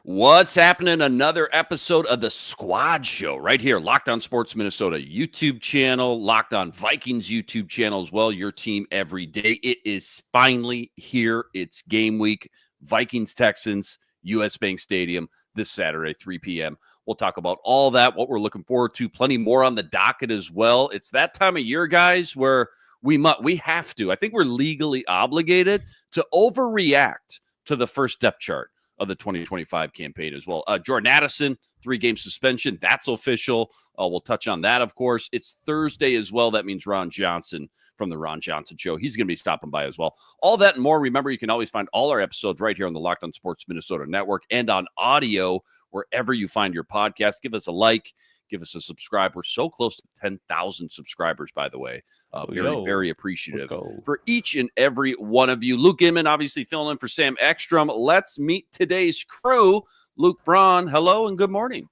What's happening? Another episode of the Squad Show right here, Locked On Sports Minnesota YouTube channel, Locked On Vikings YouTube channel as well. Your team every day. It is finally here. It's game week. Vikings Texans, US Bank Stadium this Saturday, 3 p.m. We'll talk about all that, what we're looking forward to. Plenty more on the docket as well. It's that time of year, guys, where we have to. I think we're legally obligated to overreact to the first depth chart of the 2025 campaign as well. Jordan Addison, 3-game suspension. That's official. We'll touch on that, of course. It's Thursday as well. That means Ron Johnson from the Ron Johnson Show. He's going to be stopping by as well. All that and more. Remember, you can always find all our episodes right here on the Locked On Sports Minnesota Network and on audio wherever you find your podcast. Give us a like. Give us a subscribe. We're so close to 10,000 subscribers, by the way. Very appreciative for each and every one of you. Luke Inman, obviously filling in for Sam Ekstrom. Let's meet today's crew. Luke Braun, hello and good morning.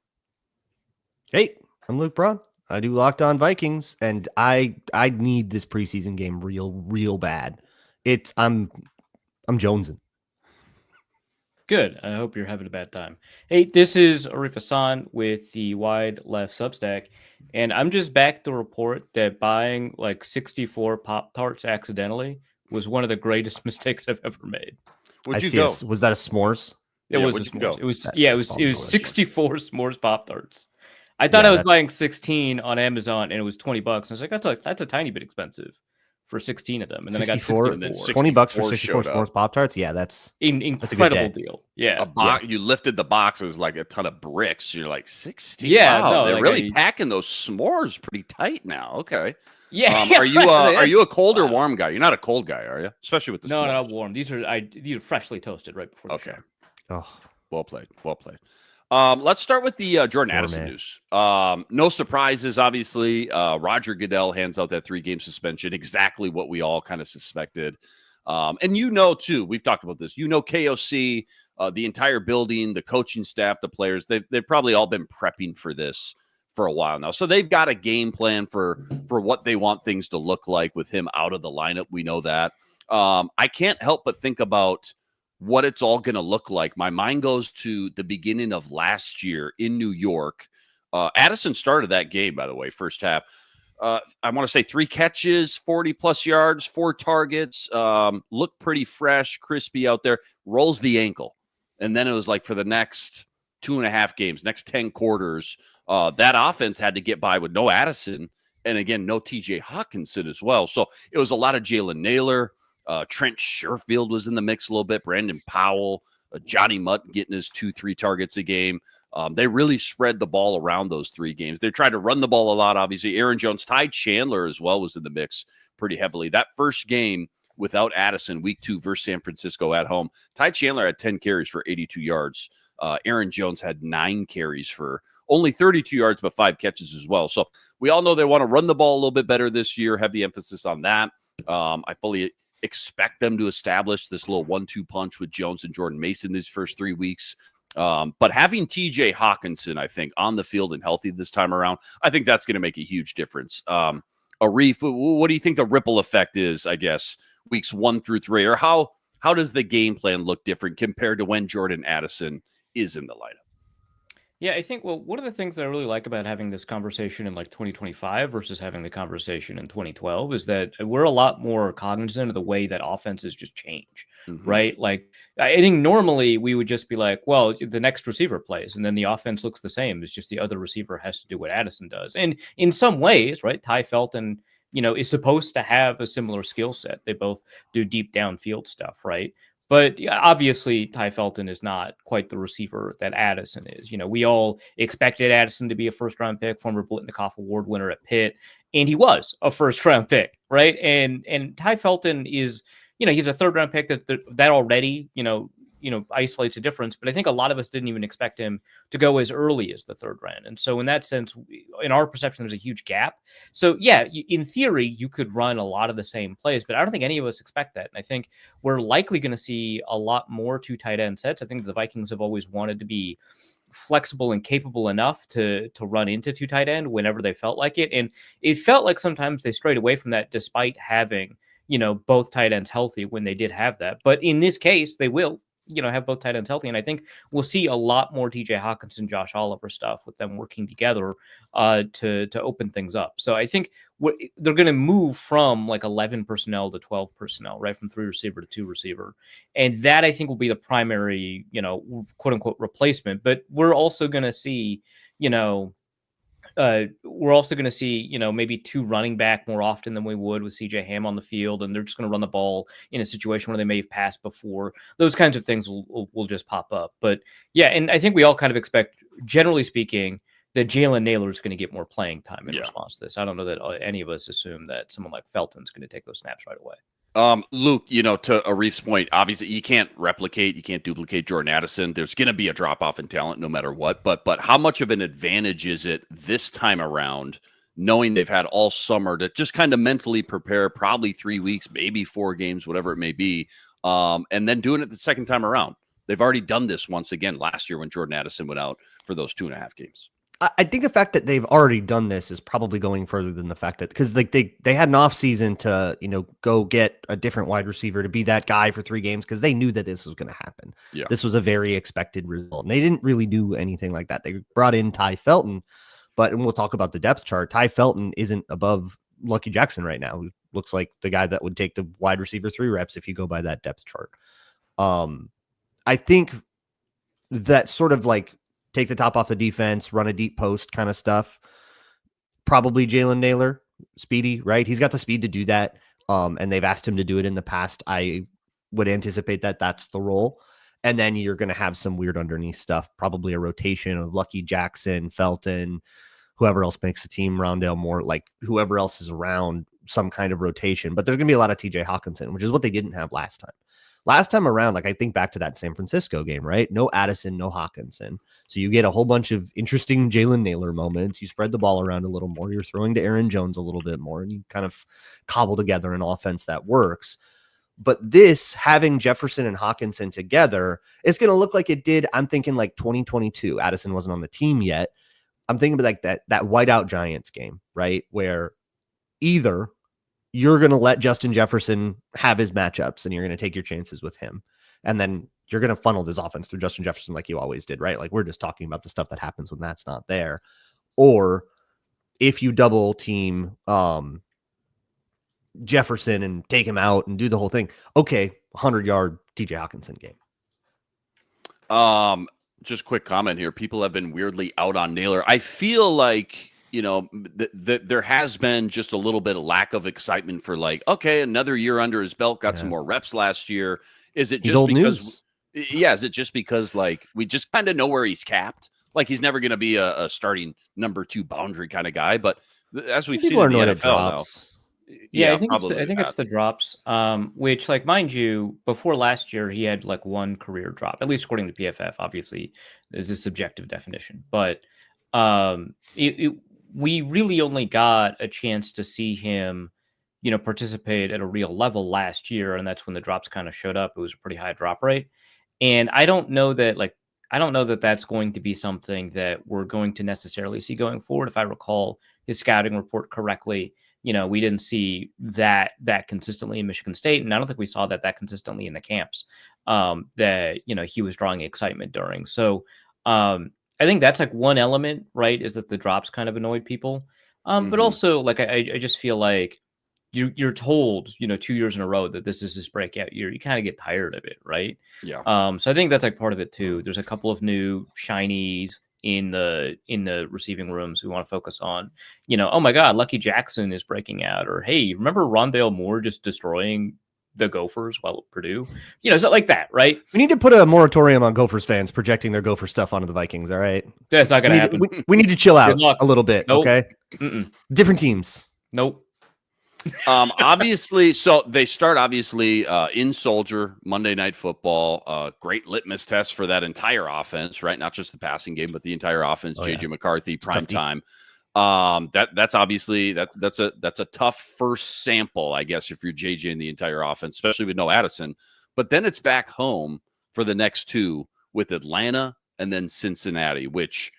Hey, I'm Luke Braun. I do Locked On Vikings, and I need this preseason game real bad. I'm jonesing. Good. I hope you're having a bad time. Hey, this is Arif Hasan with the Wide Left Substack, and I'm just back to report that buying like 64 Pop-Tarts accidentally was one of the greatest mistakes I've ever made. Where'd you go? Was that a s'mores? It was a s'mores. It was 64 s'mores Pop-Tarts. I thought I was buying 16 on Amazon, and it was $20. And I was like, that's a tiny bit expensive for 16 of them. And then 64, I got 64. $20 for 64 s'mores Pop-Tarts. Yeah, that's incredible deal. Yeah. You lifted the box. It was like a ton of bricks. You're like 16. Yeah. Wow, no, they're like really packing those s'mores pretty tight now. Okay. Yeah. Are you a cold or warm guy? You're not a cold guy, are you? Especially with the s'mores. No, not warm. These are freshly toasted right before the show. Oh, well played. Let's start with the Jordan Addison news. No surprises, obviously. Roger Goodell hands out that 3-game suspension, exactly what we all kind of suspected. And too, we've talked about this. KOC, the entire building, the coaching staff, the players, they've probably all been prepping for this for a while now. So they've got a game plan for what they want things to look like with him out of the lineup. We know that. I can't help but think about what it's all going to look like. My mind goes to the beginning of last year in New York. Addison started that game, by the way, first half. I want to say 3 catches, 40-plus yards, 4 targets, looked pretty fresh, crispy out there, rolls the ankle. And then it was like for the next 2.5 games, next 10 quarters, that offense had to get by with no Addison. And again, no TJ Hawkinson as well. So it was a lot of Jalen Naylor. Trent Sherfield was in the mix a little bit. Brandon Powell, Johnny Mutt getting his 2-3 targets a game. They really spread the ball around those 3 games. They tried to run the ball a lot, obviously. Aaron Jones, Ty Chandler as well was in the mix pretty heavily. That first game without Addison, week 2 versus San Francisco at home, Ty Chandler had 10 carries for 82 yards. Aaron Jones had 9 carries for only 32 yards, but 5 catches as well. So we all know they want to run the ball a little bit better this year. Heavy emphasis on that. I fully expect them to establish this little 1-2 punch with Jones and Jordan Mason these first 3 weeks. But having TJ Hawkinson, I think, on the field and healthy this time around, I think that's going to make a huge difference. Arif, what do you think the ripple effect is, I guess, weeks 1 through 3? Or how does the game plan look different compared to when Jordan Addison is in the lineup? Yeah, I think, one of the things that I really like about having this conversation in like 2025 versus having the conversation in 2012 is that we're a lot more cognizant of the way that offenses just change, right? Like, I think normally we would just be like, well, the next receiver plays and then the offense looks the same. It's just the other receiver has to do what Addison does. And in some ways, right, Ty Felton, is supposed to have a similar skill set. They both do deep downfield stuff, right? But obviously, Ty Felton is not quite the receiver that Addison is. We all expected Addison to be a first-round pick, former Blitnikoff Award winner at Pitt, and he was a first-round pick, right? And Ty Felton is, he's a third-round pick that already, isolates a difference. But I think a lot of us didn't even expect him to go as early as the 3rd round. And so in that sense, in our perception, there's a huge gap. So yeah, in theory, you could run a lot of the same plays, but I don't think any of us expect that. And I think we're likely going to see a lot more 2 tight end sets. I think the Vikings have always wanted to be flexible and capable enough to run into 2 tight end whenever they felt like it. And it felt like sometimes they strayed away from that despite having, both tight ends healthy when they did have that. But in this case, they will. have both tight ends healthy. And I think we'll see a lot more TJ Hawkinson, Josh Oliver stuff with them working together to open things up. So I think they're going to move from like 11 personnel to 12 personnel, right? From 3 receiver to 2 receiver. And that I think will be the primary, quote unquote replacement. But we're also going to see, maybe 2 running back more often than we would with CJ Ham on the field, and they're just going to run the ball in a situation where they may have passed before. Those kinds of things will just pop up. But yeah, and I think we all kind of expect, generally speaking, that Jalen Nailor is going to get more playing time in response to this. I don't know that any of us assume that someone like Felton's going to take those snaps right away. Luke, to Arif's point, obviously you can't duplicate Jordan Addison. There's going to be a drop off in talent no matter what. But how much of an advantage is it this time around, knowing they've had all summer to just kind of mentally prepare, probably 3 weeks, maybe 4 games, whatever it may be, and then doing it the second time around? They've already done this once again last year when Jordan Addison went out for those 2.5 games. I think the fact that they've already done this is probably going further than the fact that, because like they had an off season to go get a different wide receiver to be that guy for 3 games, because they knew that this was going to happen. Yeah. This was a very expected result, and they didn't really do anything like that. They brought in Ty Felton, and we'll talk about the depth chart. Ty Felton isn't above Lucky Jackson right now. Who looks like the guy that would take the wide receiver 3 reps if you go by that depth chart. I think that sort of like take the top off the defense, run a deep post kind of stuff. Probably Jalen Nailor, speedy, right? He's got the speed to do that. And they've asked him to do it in the past. I would anticipate that that's the role. And then you're going to have some weird underneath stuff, probably a rotation of Lucky Jackson, Felton, whoever else makes the team, Rondale Moore, like whoever else is around, some kind of rotation. But there's going to be a lot of TJ Hawkinson, which is what they didn't have last time. Last time around, like I think back to that San Francisco game, right? No Addison, no Hawkinson. So you get a whole bunch of interesting Jalen Nailor moments. You spread the ball around a little more. You're throwing to Aaron Jones a little bit more, and you kind of cobble together an offense that works. But this, having Jefferson and Hawkinson together, it's going to look like it did. I'm thinking like 2022. Addison wasn't on the team yet. I'm thinking about like that whiteout Giants game, right? Where either you're going to let Justin Jefferson have his matchups and you're going to take your chances with him. And then you're going to funnel this offense through Justin Jefferson like you always did, right? Like we're just talking about the stuff that happens when that's not there. Or if you double team Jefferson and take him out and do the whole thing, okay, 100-yard TJ Hawkinson game. Just quick comment here. People have been weirdly out on Nailor. I feel like, there has been just a little bit of lack of excitement for like, okay, another year under his belt, got some more reps last year. Is it just because? Yeah, is it just because like we just kind of know where he's capped? Like he's never going to be a starting number 2 boundary kind of guy. But as we've seen in the NFL now, yeah, I think it's the drops. Which, like, mind you, before last year he had like 1 career drop, at least according to PFF. Obviously, there's a subjective definition, but we really only got a chance to see him, participate at a real level last year. And that's when the drops kind of showed up. It was a pretty high drop rate. And I don't know that that's going to be something that we're going to necessarily see going forward. If I recall his scouting report correctly, we didn't see that consistently in Michigan State. And I don't think we saw that consistently in the camps that, he was drawing excitement during. So, I think that's like one element, right? Is that the drops kind of annoyed people. But also like, I just feel like you're told, 2 years in a row that this is his breakout year. You kind of get tired of it. Right. Yeah. So I think that's like part of it too. There's a couple of new shinies in the receiving rooms we want to focus on, oh my God, Lucky Jackson is breaking out, or, hey, remember Rondale Moore just destroying the Gophers while at Purdue, something like that, right? We need to put a moratorium on Gophers fans projecting their Gopher stuff onto the Vikings. All right, that's not going to happen. We need to chill out a little bit. Nope. Okay, different teams. Nope. Obviously, so they start in Soldier Monday Night Football. Great litmus test for that entire offense, right? Not just the passing game, but the entire offense. JJ McCarthy, prime time. That's obviously that's a tough first sample, I guess, if you're JJ in the entire offense, especially with no Addison. But then it's back home for the next 2 with Atlanta and then Cincinnati, which,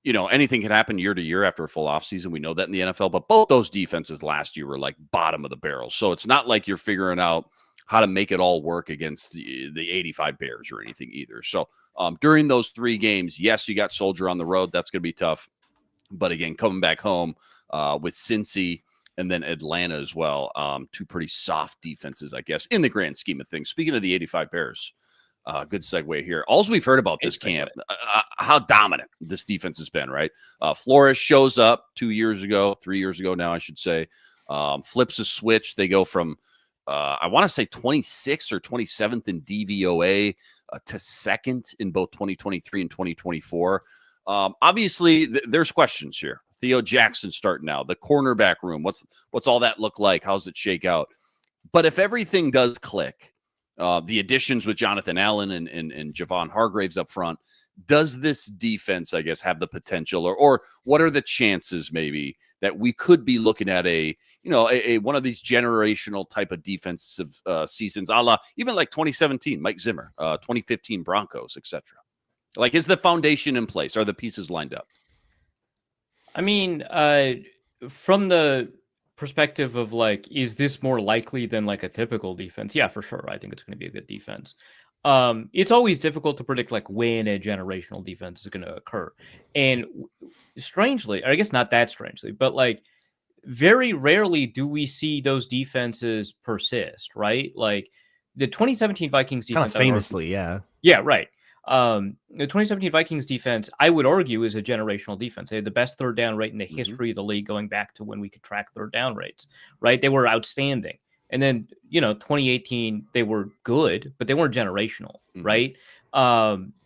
anything can happen year to year after a full offseason. We know that in the NFL, but both those defenses last year were like bottom of the barrel. So it's not like you're figuring out how to make it all work against the 85 Bears or anything either. So during those 3 games, yes, you got Soldier on the road. That's going to be tough. But again, coming back home with Cincy and then Atlanta as well, 2 pretty soft defenses, I guess, in the grand scheme of things. Speaking of the 85 Bears, good segue here. All we've heard about this camp, how dominant this defense has been, right? Flores shows up 3 years ago now, I should say, flips a switch. They go from, I want to say 26th or 27th in DVOA to second in both 2023 and 2024. Obviously, there's questions here. Theo Jackson starting out, the cornerback room. What's all that look like? How's it shake out? But if everything does click, the additions with Jonathan Allen and Javon Hargraves up front, does this defense, I guess, have the potential, or what are the chances maybe that we could be looking at a one of these generational type of defensive seasons, a la even like 2017 Mike Zimmer, 2015 Broncos, etc. Like, is the foundation in place? Are the pieces lined up? I mean, from the perspective of like, is this more likely than like a typical defense? Yeah, for sure. I think it's going to be a good defense. It's always difficult to predict like when a generational defense is going to occur. And strangely, or I guess not that strangely, but like very rarely do we see those defenses persist, right? Like the 2017 Vikings defense. Kind of famously, yeah. Yeah, right. The 2017 Vikings defense, I would argue, is a generational defense. They had the best third down rate in the history of the league, going back to when we could track third down rates, right? They were outstanding. And then, 2018, they were good, but they weren't generational, right?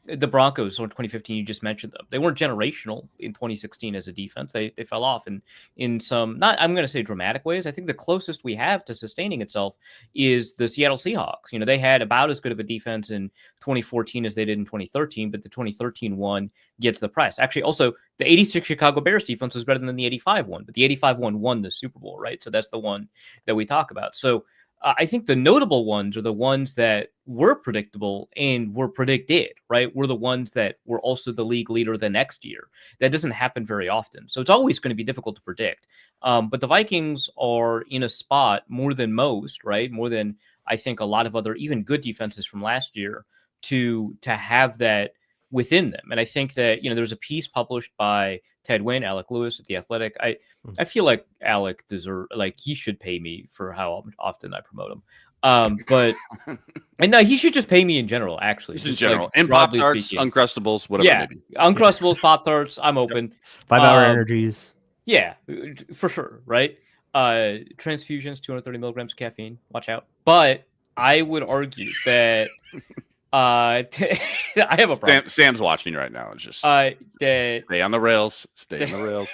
The Broncos in 2015, you just mentioned them. They weren't generational in 2016 as a defense. They fell off in some, not, I'm going to say dramatic ways. I think the closest we have to sustaining itself is the Seattle Seahawks. They had about as good of a defense in 2014 as they did in 2013, but the 2013 one gets the press. Actually, also, the 86 Chicago Bears defense was better than the 85 one, but the 85 one won the Super Bowl, right? So that's the one that we talk about. So I think the notable ones are the ones that were predictable and were predicted, right? We're the ones that were also the league leader the next year. That doesn't happen very often. So it's always going to be difficult to predict. But the Vikings are in a spot more than most, right? More than I think a lot of other even good defenses from last year to have that within them. And I think that, there's a piece published by Ted Wynn, Alec Lewis at The Athletic. I feel like Alec he should pay me for how often I promote him. But and no, he should just pay me in general, actually. Just in general. And Pop-Tarts, Uncrustables, whatever. Yeah, maybe. Uncrustables, Pop-Tarts, I'm open. 5-hour energies. Yeah, for sure, right? Transfusions, 230 milligrams of caffeine. Watch out. But I would argue that I have a problem. Sam's watching right now. It's just stay on the rails. Stay on the rails.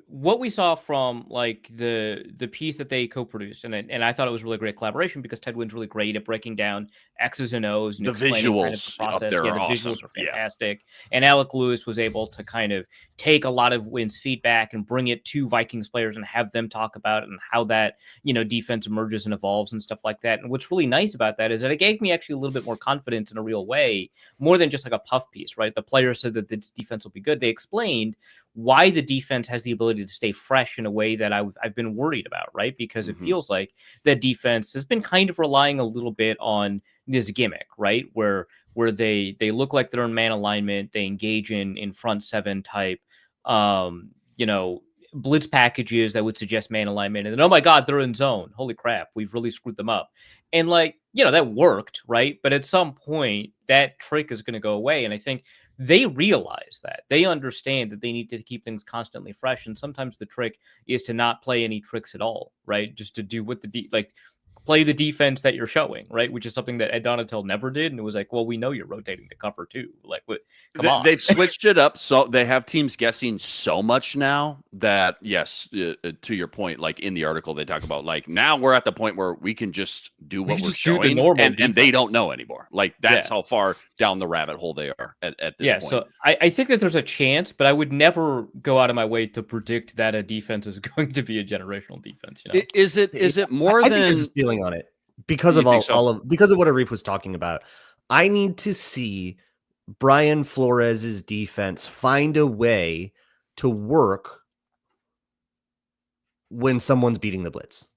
What we saw from like the piece that they co-produced, and I thought it was really great collaboration because Ted Wynn's really great at breaking down X's and O's and the visuals kind of the process. Up there the are visuals awesome. are fantastic. Yeah. And Alec Lewis was able to kind of take a lot of Wynn's feedback and bring it to Vikings players and have them talk about it and how that defense emerges and evolves and stuff like that. And what's really nice about that is that it gave me actually a little bit more confidence in a real way, more than just like a puff piece, right? The players said that the defense will be good. They explained why the defense has the ability to stay fresh in a way that I've been worried about, right? Because it feels like that defense has been kind of relying a little bit on this gimmick, right? Where they look like they're in man alignment, they engage in front seven type, blitz packages that would suggest man alignment, and then, oh my God, they're in zone. Holy crap, we've really screwed them up. And that worked, right? But at some point, that trick is going to go away. And I think they realize that. They understand that they need to keep things constantly fresh. And sometimes the trick is to not play any tricks at all, right? Just to do what play the defense that you're showing, right? Which is something that Ed Donatel never did. And it was like, well, we know you're rotating to cover too. Come on. They've switched it up. So they have teams guessing so much now that, yes, to your point, like in the article, they talk about now we're at the point where we can just do what we're showing and they don't know anymore. That's how far down the rabbit hole they are at this point. Yeah. So I think that there's a chance, but I would never go out of my way to predict that a defense is going to be a generational defense. Is it more I than... think there's a ceiling on it because of because of what Arif was talking about. I need to see Brian Flores's defense find a way to work when someone's beating the blitz.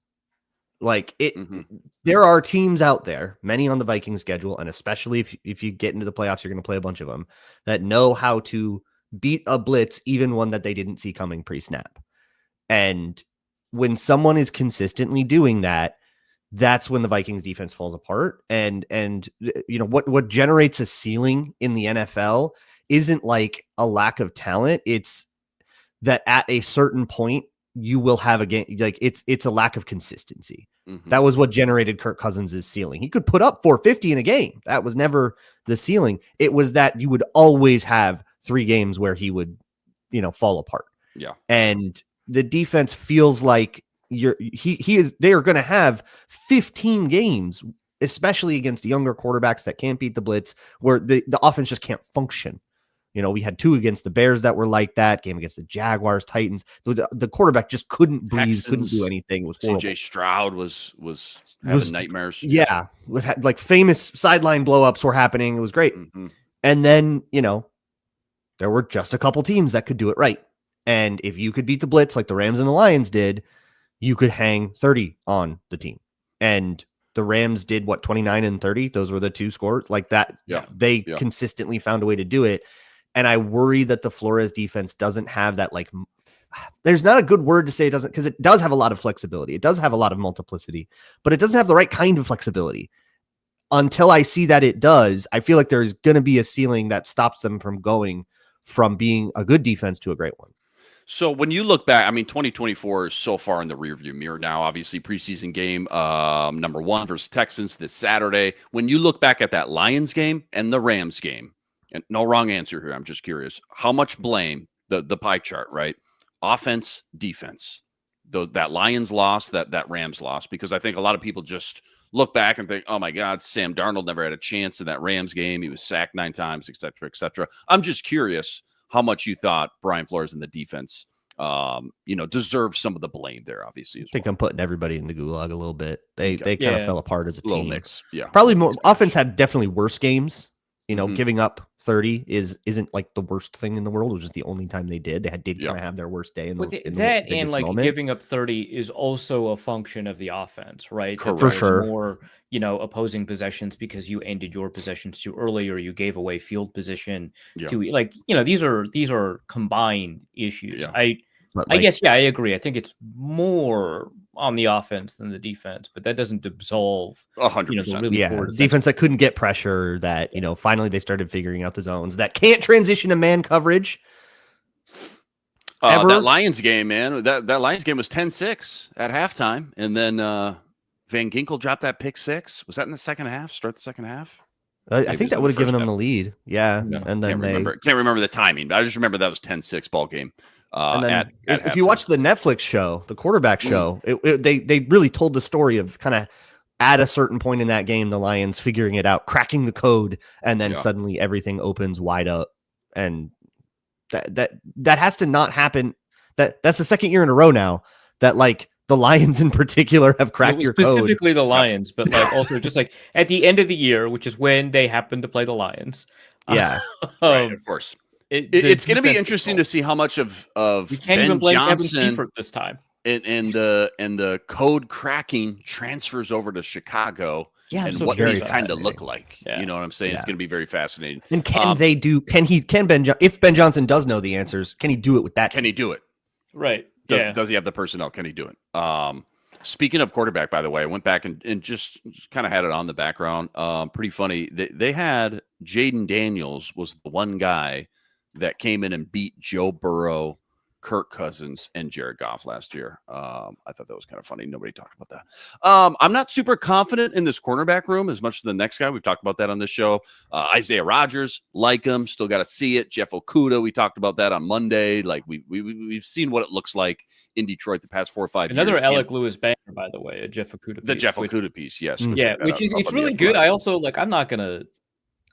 Like it, Mm-hmm. there are teams out there, many on the Vikings schedule, and especially if you get into the playoffs, you're going to play a bunch of them that know how to beat a blitz, even one that they didn't see coming pre-snap. And when someone is consistently doing that, that's when the Vikings defense falls apart. And you know what generates a ceiling in the NFL isn't like a lack of talent. It's that at a certain point you will have a game. Like it's a lack of consistency. Mm-hmm. That was what generated Kirk Cousins' ceiling. He could put up 450 in a game. That was never the ceiling. It was that you would always have 3 games where he would, you know, fall apart. Yeah. And the defense feels like they are going to have 15 games, especially against younger quarterbacks that can't beat the blitz, where the offense just can't function. You know, we had 2 against the Bears that were like that, game against the Jaguars, Titans. The quarterback just couldn't breathe, Texans, couldn't do anything. It was horrible. CJ Stroud was having nightmares. Yeah. Like famous sideline blowups were happening. It was great. Mm-hmm. And then, you know, there were just a couple teams that could do it right. And if you could beat the blitz like the Rams and the Lions did, you could hang 30 on the team. And the Rams did what, 29 and 30? Those were the 2 scores like that. Yeah. They consistently found a way to do it. And I worry that the Flores defense doesn't have that, like, there's not a good word to say it doesn't, because it does have a lot of flexibility. It does have a lot of multiplicity, but it doesn't have the right kind of flexibility. Until I see that it does, I feel like there's going to be a ceiling that stops them from going from being a good defense to a great one. So when you look back, I mean, 2024 is so far in the rearview mirror now. Obviously, preseason game number 1 versus Texans this Saturday. When you look back at that Lions game and the Rams game, and no wrong answer here, I'm just curious, how much blame, the pie chart, right? Offense, defense. That Lions loss, that Rams loss, because I think a lot of people just look back and think, oh my God, Sam Darnold never had a chance in that Rams game. He was sacked 9 times, et cetera, et cetera. I'm just curious how much you thought Brian Flores and the defense, deserve some of the blame there, obviously. I think I'm putting everybody in the gulag a little bit. They kind of fell apart as a little team. Mix. Yeah. Probably more offense had definitely worse games. You know, Mm-hmm. giving up 30 isn't like the worst thing in the world. It was just the only time they did. They did kind of have their worst day in the and like moment. Giving up 30 is also a function of the offense, right? Correct. For sure. More, opposing possessions because you ended your possessions too early or you gave away field position to, like, these are combined issues. Yeah. I guess, I agree. I think it's more on the offense than the defense, but that doesn't absolve 100%. really poor defense that couldn't get pressure, that, finally they started figuring out the zones, that can't transition to man coverage. That Lions game, man, that Lions game was 10-6 at halftime. And then Van Ginkel dropped that pick 6. Was that in the second half? Start the second half? I think that would have given them the lead. Yeah. No, and then can't remember the timing, but I just remember that was 10-6 ball game. And then if you watch the Netflix show, the quarterback show, they really told the story of kind of at a certain point in that game, the Lions figuring it out, cracking the code, and then suddenly everything opens wide up. And that has to not happen. That's the second year in a row now that, like, the Lions in particular have cracked your code. Specifically the Lions, but like also just like at the end of the year, which is when they happen to play the Lions. Yeah, right, of course. It's going to be interesting to see how much of we can't Ben even blame Johnson Kevin this time. And the code cracking transfers over to Chicago. Yeah, and what these kind of look like. Yeah. You know what I'm saying? Yeah. It's going to be very fascinating. And if Ben Johnson does know the answers, can he do it with that? Can he do it? Right. Does he have the personnel? Can he do it? Speaking of quarterback, by the way, I went back and just kind of had it on the background. Pretty funny. They had Jaden Daniels was the one guy that came in and beat Joe Burrow, Kirk Cousins, and Jared Goff last year. I thought that was kind of funny. Nobody talked about that. I'm not super confident in this cornerback room as much as the next guy. We've talked about that on this show. Isaiah Rodgers, like him, still got to see it. Jeff Okudah, we talked about that on Monday. Like we've seen what it looks like in Detroit the past 4 or 5 years. Another Alec Lewis banner, by the way, a Jeff Okudah piece. The Jeff Okudah piece, yes. Which is it's really good. I also I'm not gonna.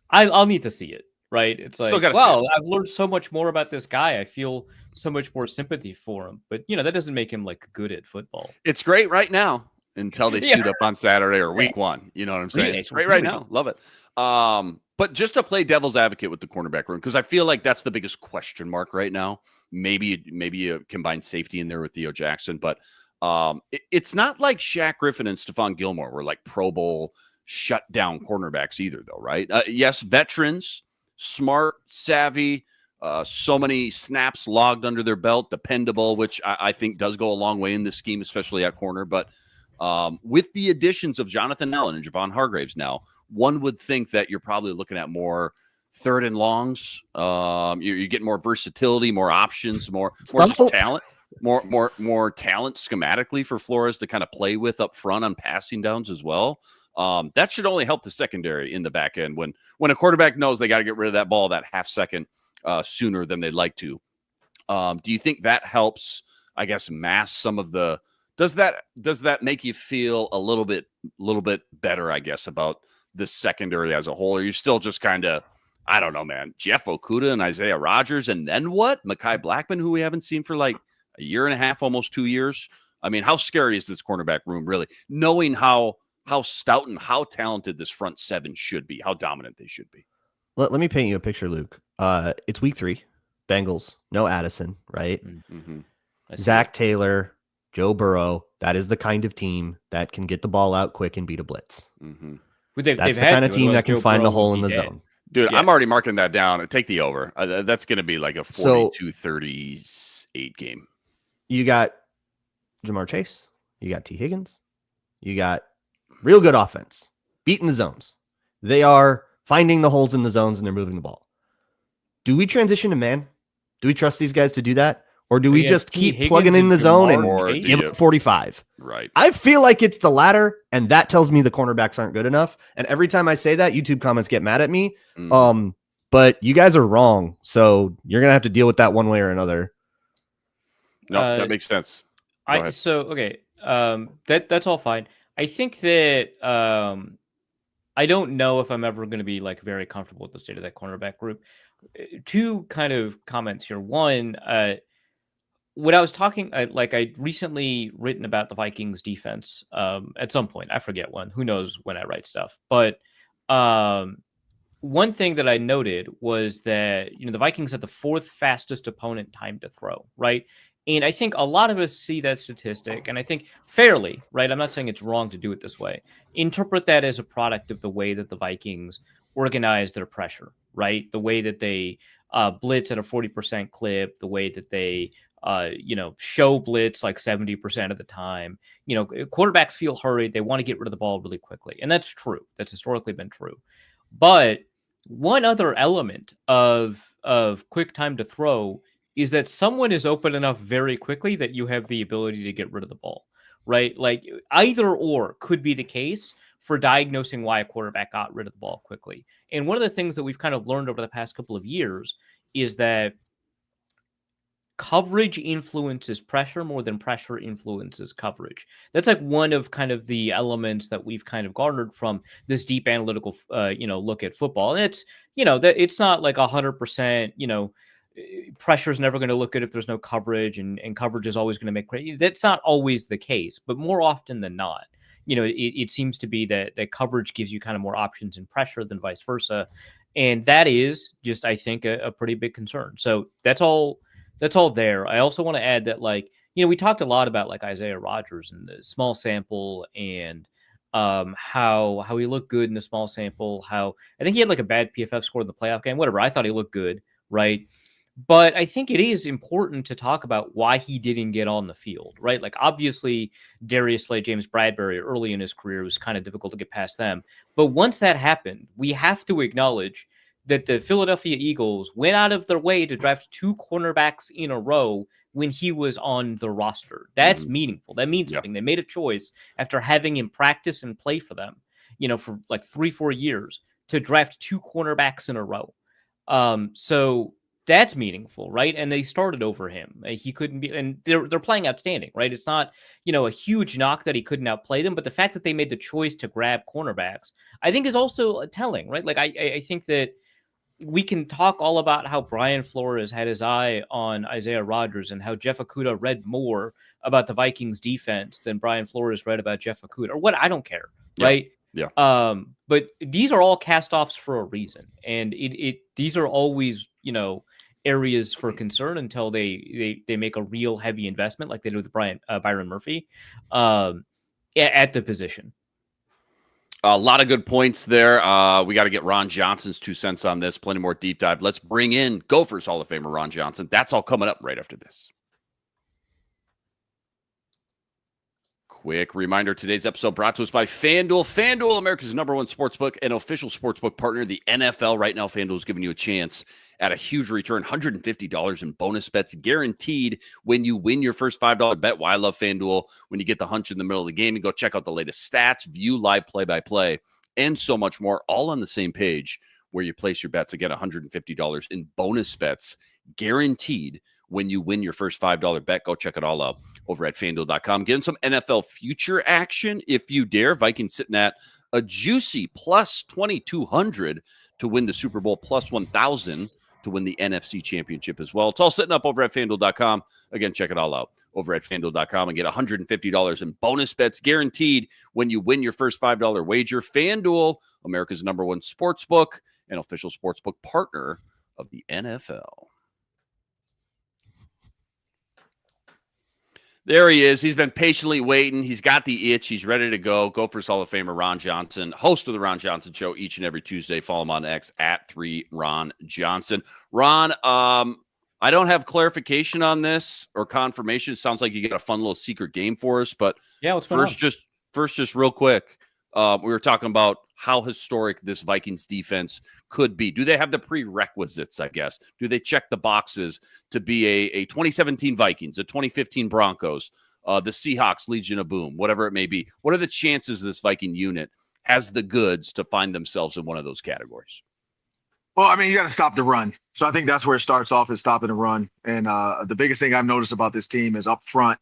I'll need to see it. Right. It's like, wow, I've learned so much more about this guy. I feel so much more sympathy for him. But, that doesn't make him like good at football. It's great right now until they shoot up on Saturday or week 1. You know what I'm saying? It's great right now. Love it. But just to play devil's advocate with the cornerback room, because I feel like that's the biggest question mark right now. Maybe you combine safety in there with Theo Jackson. But It's not like Shaq Griffin and Stephon Gilmore were like Pro Bowl shutdown cornerbacks either, though, right? Yes, veterans, smart, savvy, so many snaps logged under their belt, dependable, which I think does go a long way in this scheme, especially at corner. But with the additions of Jonathan Allen and Javon Hargraves now, one would think that you're probably looking at more third and longs. You get more versatility, more options, more just talent, more talent schematically for Flores to kind of play with up front on passing downs as well. That should only help the secondary in the back end when a quarterback knows they got to get rid of that ball that half second sooner than they'd like to. Do you think that helps, I guess, mask some of the? Does that make you feel a little bit better, I guess, about the secondary as a whole? Or are you still just kind of, I don't know, man, Jeff Okudah and Isaiah Rodgers, and then what? Mekhi Blackman, who we haven't seen for like a year and a half, almost 2 years. I mean, how scary is this cornerback room, really? Knowing how stout and how talented this front seven should be, how dominant they should be. Let me paint you a picture, Luke. It's week 3. Bengals, no Addison, right? Mm-hmm. Zach Taylor, Joe Burrow. That is the kind of team that can get the ball out quick and beat a blitz. Mm-hmm. That's the kind of team that can find the hole in the zone. Dude, yeah. I'm already marking that down. Take the over. That's going to be like a 42-38 game. You got Jamar Chase. You got T. Higgins. You got real good offense. Beating the zones. They are finding the holes in the zones and they're moving the ball. Do we transition to man? Do we trust these guys to do that? Or do we just keep plugging in the zone and give up 45? Right. I feel like it's the latter, and that tells me the cornerbacks aren't good enough. And every time I say that, YouTube comments get mad at me. But you guys are wrong, so you're gonna have to deal with that one way or another. No, that makes sense. That's all fine. I think that I don't know if I'm ever going to be like very comfortable with the state of that cornerback group. 2 kind of comments here. One, when I was talking, I'd recently written about the Vikings defense at some point. I forget when. Who knows when I write stuff. But one thing that I noted was that, the Vikings had the 4th fastest opponent time to throw, right? And I think a lot of us see that statistic, and I think fairly, right? I'm not saying it's wrong to do it this way. Interpret that as a product of the way that the Vikings organize their pressure, right? The way that they blitz at a 40% clip, the way that they show blitz like 70% of the time. Quarterbacks feel hurried. They want to get rid of the ball really quickly. And that's true. That's historically been true. But one other element of quick time to throw is that someone is open enough very quickly that you have the ability to get rid of the ball, right? Like either or could be the case for diagnosing why a quarterback got rid of the ball quickly. And one of the things that we've kind of learned over the past couple of years is that coverage influences pressure more than pressure influences coverage. That's like one of kind of the elements that we've kind of garnered from this deep analytical, look at football. And it's, that it's not like 100%, pressure is never going to look good if there's no coverage, and coverage is always going to make. That's not always the case, but more often than not, it seems to be that coverage gives you kind of more options in pressure than vice versa. And that is just, I think, a pretty big concern. So that's all there. I also want to add that, we talked a lot about like Isaiah Rodgers and the small sample and how he looked good in the small sample, how I think he had like a bad PFF score in the playoff game, whatever. I thought he looked good, right? But I think it is important to talk about why he didn't get on the field, right? Like, obviously, Darius Slay, James Bradbury early in his career was kind of difficult to get past them. But once that happened, we have to acknowledge that the Philadelphia Eagles went out of their way to draft 2 cornerbacks in a row when he was on the roster. That's meaningful. That means something. They made a choice after having him practice and play for them, for like 3-4 years, to draft 2 cornerbacks in a row. So that's meaningful, right? And they started over him. He couldn't be, and they're playing outstanding, right? It's not, a huge knock that he couldn't outplay them, but the fact that they made the choice to grab cornerbacks, I think, is also telling, right? Like, I think that we can talk all about how Brian Flores had his eye on Isaiah Rodgers and how Jeff Okudah read more about the Vikings defense than Brian Flores read about Jeff Okudah, or what, I don't care, right? Yeah. But these are all cast-offs for a reason. And these are always, areas for concern until they make a real heavy investment like they did with Byron Murphy at the position. A lot of good points there. We got to get Ron Johnson's 2 cents on this. Plenty more deep dive. Let's bring in Gophers Hall of Famer Ron Johnson. That's all coming up right after this. Quick reminder, today's episode brought to us by FanDuel. FanDuel, America's #1 sportsbook and official sportsbook partner of the NFL. Right now, FanDuel is giving you a chance at a huge return, $150 in bonus bets guaranteed when you win your first $5 bet. Why I love FanDuel. When you get the hunch in the middle of the game, you go check out the latest stats, view live play-by-play, and so much more, all on the same page where you place your bets. Again, $150 in bonus bets guaranteed when you win your first $5 bet. Go check it all out over at FanDuel.com. Getting some NFL future action if you dare. Vikings sitting at a juicy plus 2,200 to win the Super Bowl, plus 1,000 to win the NFC Championship as well. It's all sitting up over at FanDuel.com. Again, check it all out over at FanDuel.com and get $150 in bonus bets guaranteed when you win your first $5 wager. FanDuel, America's #1 sportsbook and official sportsbook partner of the NFL. There he is. He's been patiently waiting. He's got the itch. He's ready to go. Gophers Hall of Famer Ron Johnson, host of the Ron Johnson Show each and every Tuesday. Follow him on X at 3RonJohnson. Ron, I don't have clarification on this or confirmation. It sounds like you got a fun little secret game for us. But yeah, what's going on? Just real quick, we were talking about how historic this Vikings defense could be. Do they have the prerequisites, I guess? Do they check the boxes to be a 2017 Vikings, a 2015 Broncos, the Seahawks, Legion of Boom, whatever it may be? What are the chances this Viking unit has the goods to find themselves in one of those categories? Well, I mean, you got to stop the run. So I think that's where it starts off, is stopping the run. And the biggest thing I've noticed about this team is up front,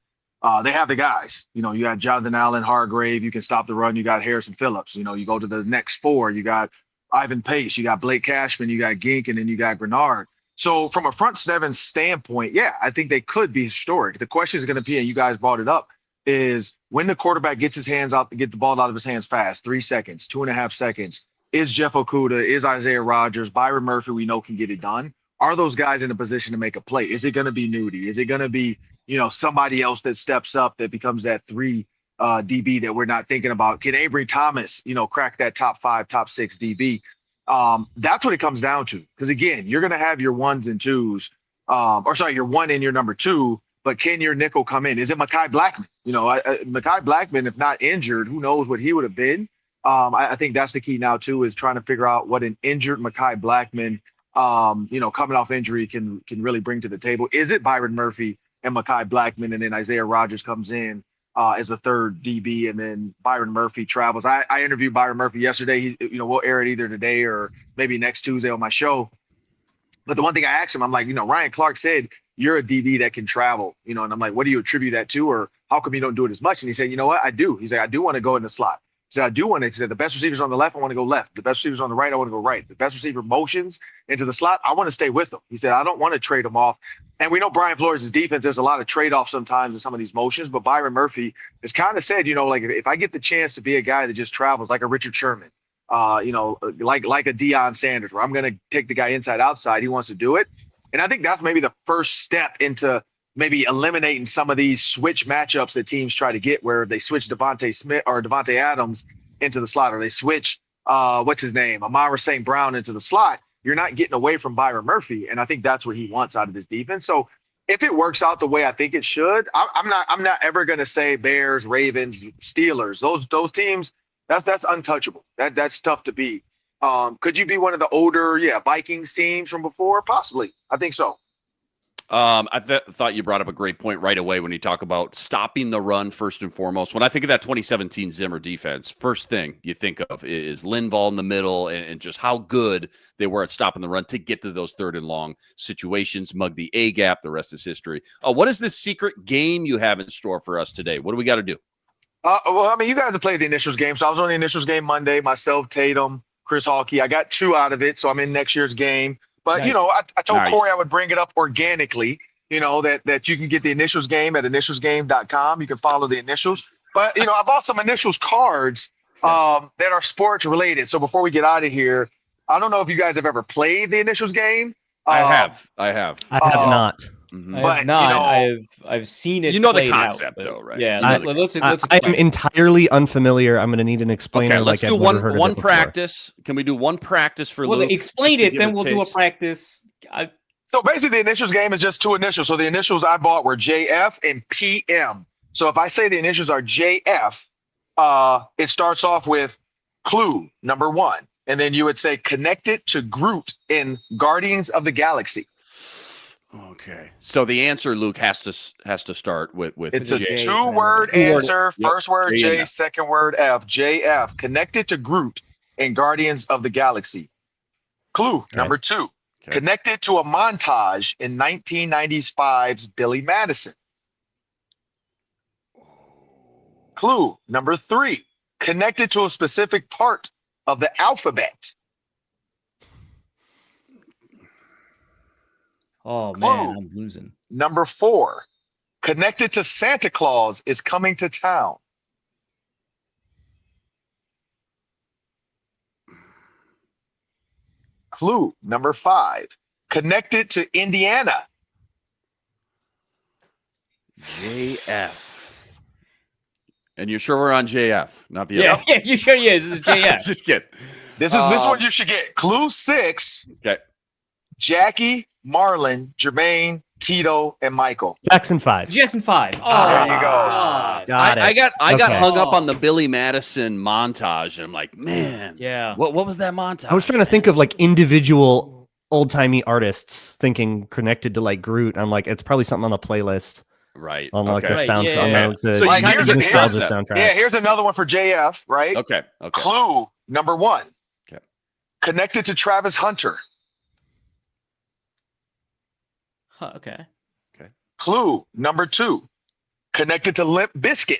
they have the guys. You know, you got Jonathan Allen, Hargrave. You can stop the run. You got Harrison Phillips. You know, you go to the next 4. You got Ivan Pace. You got Blake Cashman. You got Gink, and then you got Grenard. So from a front 7 standpoint, yeah, I think they could be historic. The question is going to be, and you guys brought it up, is when the quarterback gets his hands out, get the ball out of his hands fast, 3 seconds, 2.5 seconds. Is Jeff Okudah, is Isaiah Rodgers, Byron Murphy, we know can get it done. Are those guys in a position to make a play? Is it going to be Nudie? Is it going to be, you know, somebody else that steps up that becomes that 3 DB that we're not thinking about? Can Avery Thomas, you know, crack that top 5, top 6 DB? That's what it comes down to. Because, again, you're going to have your 1s and 2s, your 1 and your number 2, but can your nickel come in? Is it Mekhi Blackman? You know, Mekhi Blackman, if not injured, who knows what he would have been? I think that's the key now, too, is trying to figure out what an injured Mekhi Blackman, you know, coming off injury can really bring to the table. Is it Byron Murphy and Mekhi Blackman, and then Isaiah Rodgers comes in as the 3rd DB, and then Byron Murphy travels? I interviewed Byron Murphy yesterday. We'll air it either today or maybe next Tuesday on my show. But the one thing I asked him, I'm like, Ryan Clark said, you're a DB that can travel, and I'm like, what do you attribute that to? Or how come you don't do it as much? And he said, you know what? I do. He's like, I do want to go in the slot. He said, I do want to. He said, the best receivers on the left, I want to go left. The best receivers on the right, I want to go right. The best receiver motions into the slot, I want to stay with them. He said, I don't want to trade them off. And we know Brian Flores' defense, there's a lot of trade-offs sometimes in some of these motions, but Byron Murphy has kind of said, like, if I get the chance to be a guy that just travels like a Richard Sherman, like a Deion Sanders, where I'm going to take the guy inside, outside, he wants to do it. And I think that's maybe the first step into maybe eliminating some of these switch matchups that teams try to get, where they switch Devontae Smith or Devontae Adams into the slot, or they switch, Amara St. Brown into the slot. You're not getting away from Byron Murphy, and I think that's what he wants out of this defense. So if it works out the way I think it should, I'm not ever going to say Bears, Ravens, Steelers. Those teams, that's untouchable. That's tough to beat. Could you be one of the older, Vikings teams from before? Possibly. I think so. I thought you brought up a great point right away when you talk about stopping the run first and foremost. When I think of that 2017 Zimmer defense, first thing you think of is Linval in the middle and just how good they were at stopping the run to get to those 3rd and long situations, mug the A gap. The rest is history. What is this secret game you have in store for us today? What do we got to do? Well, I mean, you guys have played the initials game. So I was on the initials game Monday, myself, Tatum, Chris Hawkey. I got 2 out of it, so I'm in next year's game. But, nice. I told Corey I would bring it up organically, that you can get the initials game at initialsgame.com. You can follow the initials. But, I bought some initials cards that are sports related. So before we get out of here, I don't know if you guys have ever played the initials game, I have. I have not. Mhm. I But, have not. you know- I've seen it. You know the played out, concept, but- though, right? Yeah. You know Let's I'm explain. entirely unfamiliar. I'm going to need an explainer. Okay, let's like do I've never heard of one it before. practice. Can we do one practice for Well, Luke? explain just to it, give then we'll do a taste? practice. So basically, the initials game is just 2 initials. So the initials I bought were JF and PM. So if I say the initials are JF, it starts off with clue number 1, and then you would say connected to Groot in Guardians of the Galaxy. Okay. So the answer, Luke, has to start with It's a a J. 2-word Two-word- answer. yep, First word J and J, F. second word F. JF, connected to Groot in Guardians of the Galaxy. Clue number 2, Okay. connected to a montage in 1995's Billy Madison. Clue number 3, connected to a specific part of the alphabet. Oh Clue. man, I'm losing. Number 4, connected to Santa Claus is coming to town. Clue number 5, connected to Indiana. JF. And you're sure we're on JF, not the Yeah, other? yeah, you sure? Yeah, this is JF. Just kidding. This one you should get. Clue 6, Okay. Jackie, Marlon, Jermaine, Tito, and Michael. Jackson 5. Jackson 5. Oh, There you go. God. Got it. I got Okay. hung up on Oh. the Billy Madison montage, and I'm like, man, Yeah. what was that montage? I was trying to think of like individual old timey artists thinking connected to like Groot. I'm like, it's probably something on the playlist right on like okay. the Right, soundtrack. yeah. On the So you Like, kind of here's get a- the nostalgia concept. soundtrack. Yeah, here's another one for JF, right? Okay. Clue number 1. Okay. Connected to Travis Hunter. Huh, okay. Clue number 2. Connected to Limp Bizkit.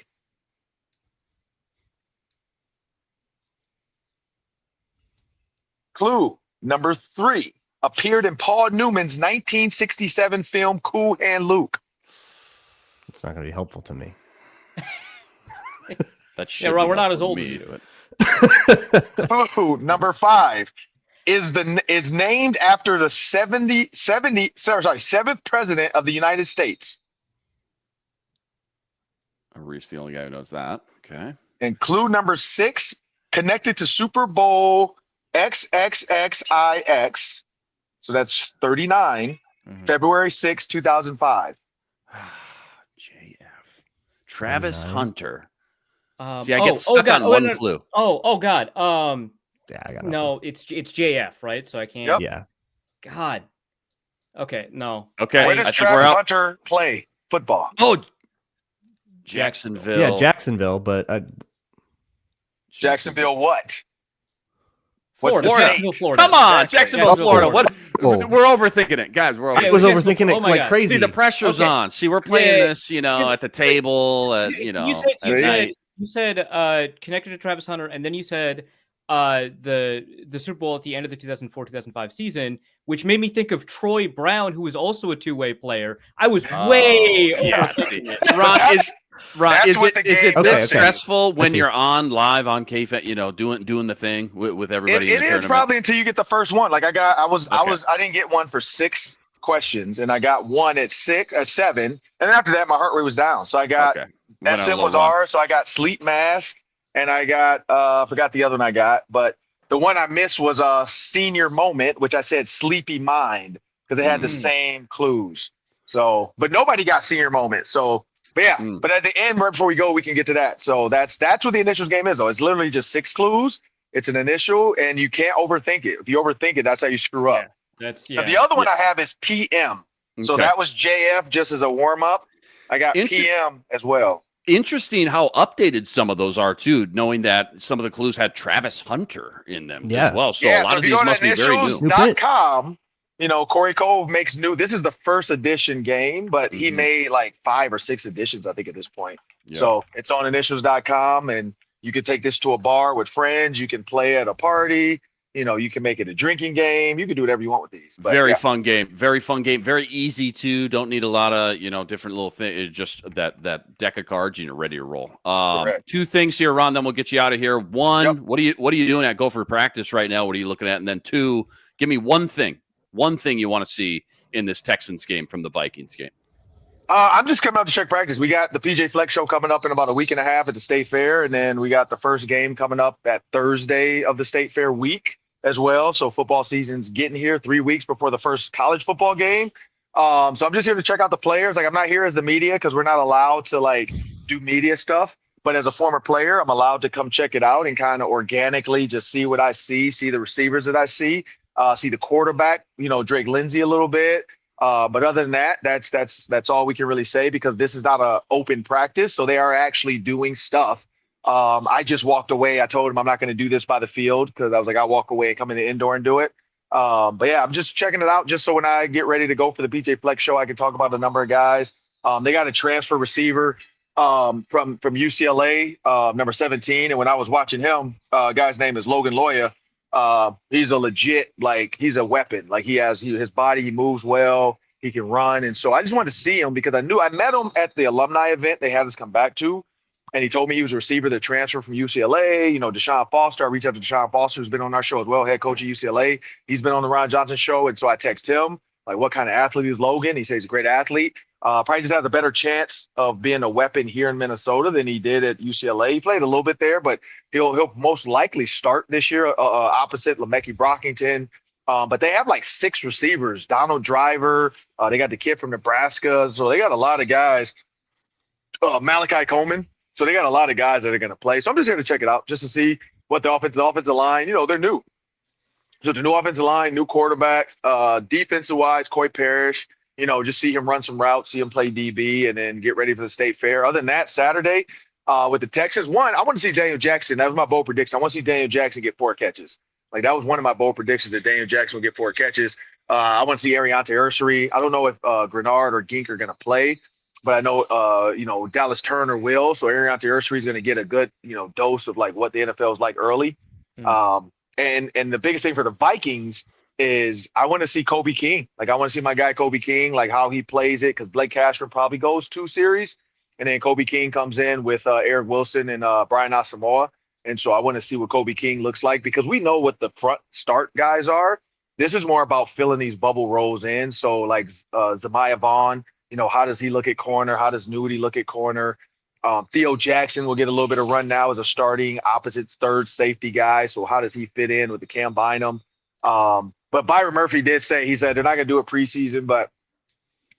Clue number 3. Appeared in Paul Newman's 1967 film Cool Hand Luke. It's not going to be helpful to me. That Yeah, should Ron, be we're not helpful as old to as me. you. Clue number 5 is named after the 7th president of the United States. Arif's the only guy who knows that. Okay. And clue number 6, connected to Super Bowl XXXIX. So that's 39, Mhm. February 6, 2005. JF. Travis 39. Hunter. See, I get oh stuck God. on one no. clue. Oh God. Yeah, I got No, it's JF, right? So I can't. Yep. Yeah. God. Okay, no. Okay. Where I does think we're Travis out. Hunter play football? Oh, Jacksonville. Yeah, Jacksonville, but Jacksonville what? Florida. What's the Jacksonville, state? Florida. Come on, Exactly. Jacksonville, Florida. What? Oh. We're overthinking it, guys. We're Yeah, I overthinking was it. Jacksonville- overthinking it oh my like God. crazy. See, the pressure's Okay. on. See, we're playing Yeah. this, at the table, You said connected to Travis Hunter, and then you said the Super Bowl at the end of the 2004-2005 season, which made me think of Troy Brown, who was also a two-way player. I was way yeah, overthinking it. Ron, That's- Ron, that's is what it the is game it Okay, this okay. stressful when see. you're on live on KFAN, doing the thing with everybody in It the is tournament? probably until you get the first one. Like I Okay. didn't get one for 6 questions, and I got one at 7, and after that my heart rate was down. So I got Okay. Went on a SM little was run. R, so I got Sleep Mask, and I got I forgot the other one I got, but the one I missed was Senior Moment, which I said Sleepy Mind because it had the same clues. So, but nobody got Senior Moment. So, but yeah, but at the end, right before we go, we can get to that. So that's what the initials game is, though. It's literally just 6 clues. It's an initial, and you can't overthink it. If you overthink it, that's how you screw up. That's But the other one I have is PM. So Okay. that was JF just as a warm up. I got PM as well. Interesting how updated some of those are too, knowing that some of the clues had Travis Hunter in them Yeah. as well. So a lot so of if you these go must to be very new. initials.com, Corey Cove makes new. This is the first edition game, but he made like 5 or 6 editions, I think, at this point. Yeah. So it's on initials.com, and you can take this to a bar with friends. You can play at a party. You can make it a drinking game. You can do whatever you want with these. But Very yeah. fun game. Very fun game. Very easy too. Don't need a lot of different little things. Just that deck of cards, and you're ready to roll. Correct. 2 things here, Ron. Then we'll get you out of here. 1, Yep. what are you doing at Go for Practice right now? What are you looking at? And then 2, give me one thing one thing you want to see in this Texans game from the Vikings game? I'm just coming out to check practice. We got the PJ Flex show coming up in about a week and a half at the State Fair, and then we got the first game coming up that Thursday of the State Fair week as well. So football season's getting here 3 weeks before the first college football game. So I'm just here to check out the players. Like, I'm not here as the media because we're not allowed to like do media stuff. But as a former player, I'm allowed to come check it out and kind of organically just see what I see the receivers that I see the quarterback, Drake Lindsay a little bit. But other than that, that's all we can really say because this is not an open practice. So they are actually doing stuff. I just walked away. I told him I'm not going to do this by the field because I was like, I'll walk away and come in the indoor and do it. But yeah, I'm just checking it out just so when I get ready to go for the PJ Flex show, I can talk about a number of guys. They got a transfer receiver from UCLA, number 17. And when I was watching him, guy's name is Logan Loya. He's a legit, like, he's a weapon. Like, his body, he moves well, he can run. And so I just wanted to see him because I met him at the alumni event they had us come back to. And he told me he was a receiver that transferred from UCLA. Deshaun Foster, I reached out to Deshaun Foster, who's been on our show as well, head coach at UCLA. He's been on the Ron Johnson show. And so I text him, like, what kind of athlete is Logan? He says he's a great athlete. Probably just has a better chance of being a weapon here in Minnesota than he did at UCLA. He played a little bit there, but he'll most likely start this year opposite Lemeki Brockington. But they have like 6 receivers. Donald Driver, they got the kid from Nebraska. So they got a lot of guys. Malachi Coleman. So they got a lot of guys that are going to play. So I'm just here to check it out just to see what the offensive line, they're new. So the new offensive line, new quarterback, defensive-wise, Coy Parrish. Just see him run some routes, see him play DB, and then get ready for the State Fair. Other than that, Saturday with the Texans, I want to see Daniel Jackson. That was my bold prediction. I want to see Daniel Jackson get 4 catches. Like, that was one of my bold predictions that Daniel Jackson will get 4 catches. I want to see Ariante Ursary. I don't know if Grenard or Gink are going to play, but I know, Dallas Turner will. So Ariante Ursary is going to get a good, dose of like what the NFL is like early. Mm-hmm. And the biggest thing for the Vikings is I want to see Kobe King. Like, I want to see my guy Kobe King, like how he plays it, because Blake Cashman probably goes 2 series. And then Kobe King comes in with Eric Wilson and Brian Asamoah. And so I want to see what Kobe King looks like because we know what the front start guys are. This is more about filling these bubble roles in. So like Zamiah Vaughn, how does he look at corner? How does Nudie look at corner? Theo Jackson will get a little bit of run now as a starting opposite third safety guy. So how does he fit in with the Cam Bynum? But Byron Murphy did say, he said they're not going to do a preseason, but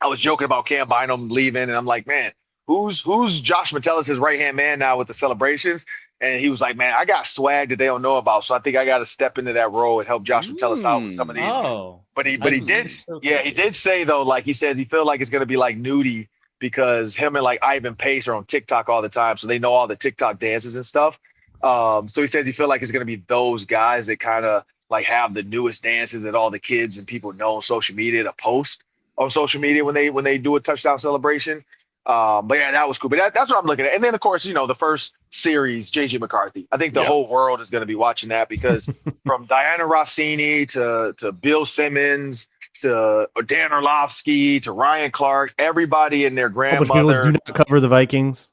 I was joking about Cam Bynum leaving. And I'm like, man, who's Josh Metellus' right-hand man now with the celebrations? And he was like, man, I got swag that they don't know about. So I think I got to step into that role and help Josh Metellus out with some of these. Oh, but he did. So he did say, though, like he says, he feels like it's going to be like Nudie because him and like Ivan Pace are on TikTok all the time. So they know all the TikTok dances and stuff. So he said he feel like it's going to be those guys that kind of like have the newest dances that all the kids and people know on social media to post on social media when they do a touchdown celebration. But yeah, that was cool. But that's what I'm looking at. And then, of course, the first series, JJ McCarthy. I think the whole world is going to be watching that because from Diana Rossini to Bill Simmons to Dan Orlovsky to Ryan Clark, everybody and their grandmother. Do not cover the Vikings.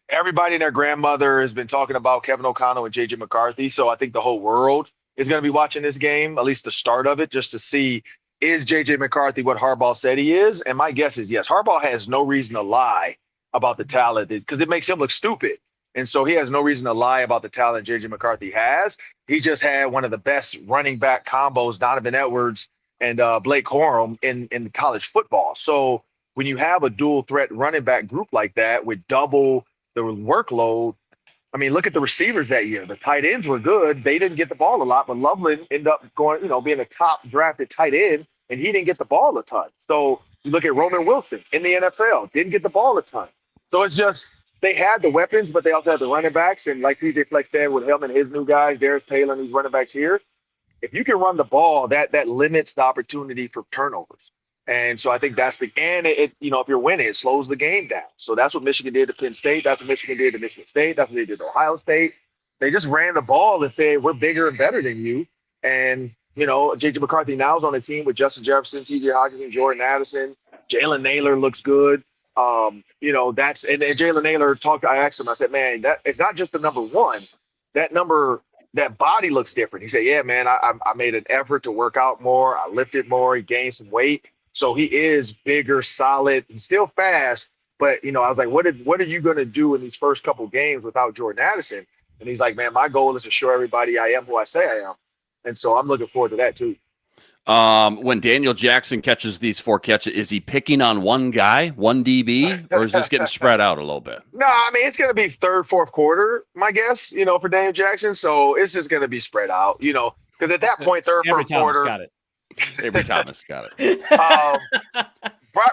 Everybody and their grandmother has been talking about Kevin O'Connell and JJ McCarthy. So I think the whole world is going to be watching this game, at least the start of it, just to see, is JJ McCarthy what Harbaugh said he is? And my guess is yes. Harbaugh has no reason to lie about the talent because it makes him look stupid. And so he has no reason to lie about the talent JJ McCarthy has. He just had one of the best running back combos, Donovan Edwards and Blake Corum in college football. So when you have a dual threat running back group like that with double the workload, I mean, look at the receivers that year. The tight ends were good. They didn't get the ball a lot, but Loveland ended up going, being a top drafted tight end, and he didn't get the ball a ton. So you look at Roman Wilson in the NFL, didn't get the ball a ton. So it's just they had the weapons, but they also had the running backs. And like PJ Flex said, with him and his new guys, Darius Taylor and these running backs here, if you can run the ball, that limits the opportunity for turnovers. And so I think that's if you're winning, it slows the game down. So that's what Michigan did to Penn State. That's what Michigan did to Michigan State. That's what they did to Ohio State. They just ran the ball and said, we're bigger and better than you. And, J.J. McCarthy now is on the team with Justin Jefferson, T.J. Hockenson, Jordan Addison. Jalen Naylor looks good. And Jalen Naylor I asked him, I said, man, that it's not just the number one. That number that body looks different. He said, yeah, man, I made an effort to work out more. I lifted more. He gained some weight. So he is bigger, solid, and still fast. But, I was like, what are you going to do in these first couple games without Jordan Addison? And he's like, man, my goal is to show everybody I am who I say I am. And so I'm looking forward to that too. When Daniel Jackson catches these 4 catches, is he picking on one guy, one DB, or is this getting spread out a little bit? No, I mean, it's going to be third, fourth quarter, my guess, for Daniel Jackson. So it's just going to be spread out, because at that point, third, fourth quarter. Got it. Avery Thomas got it.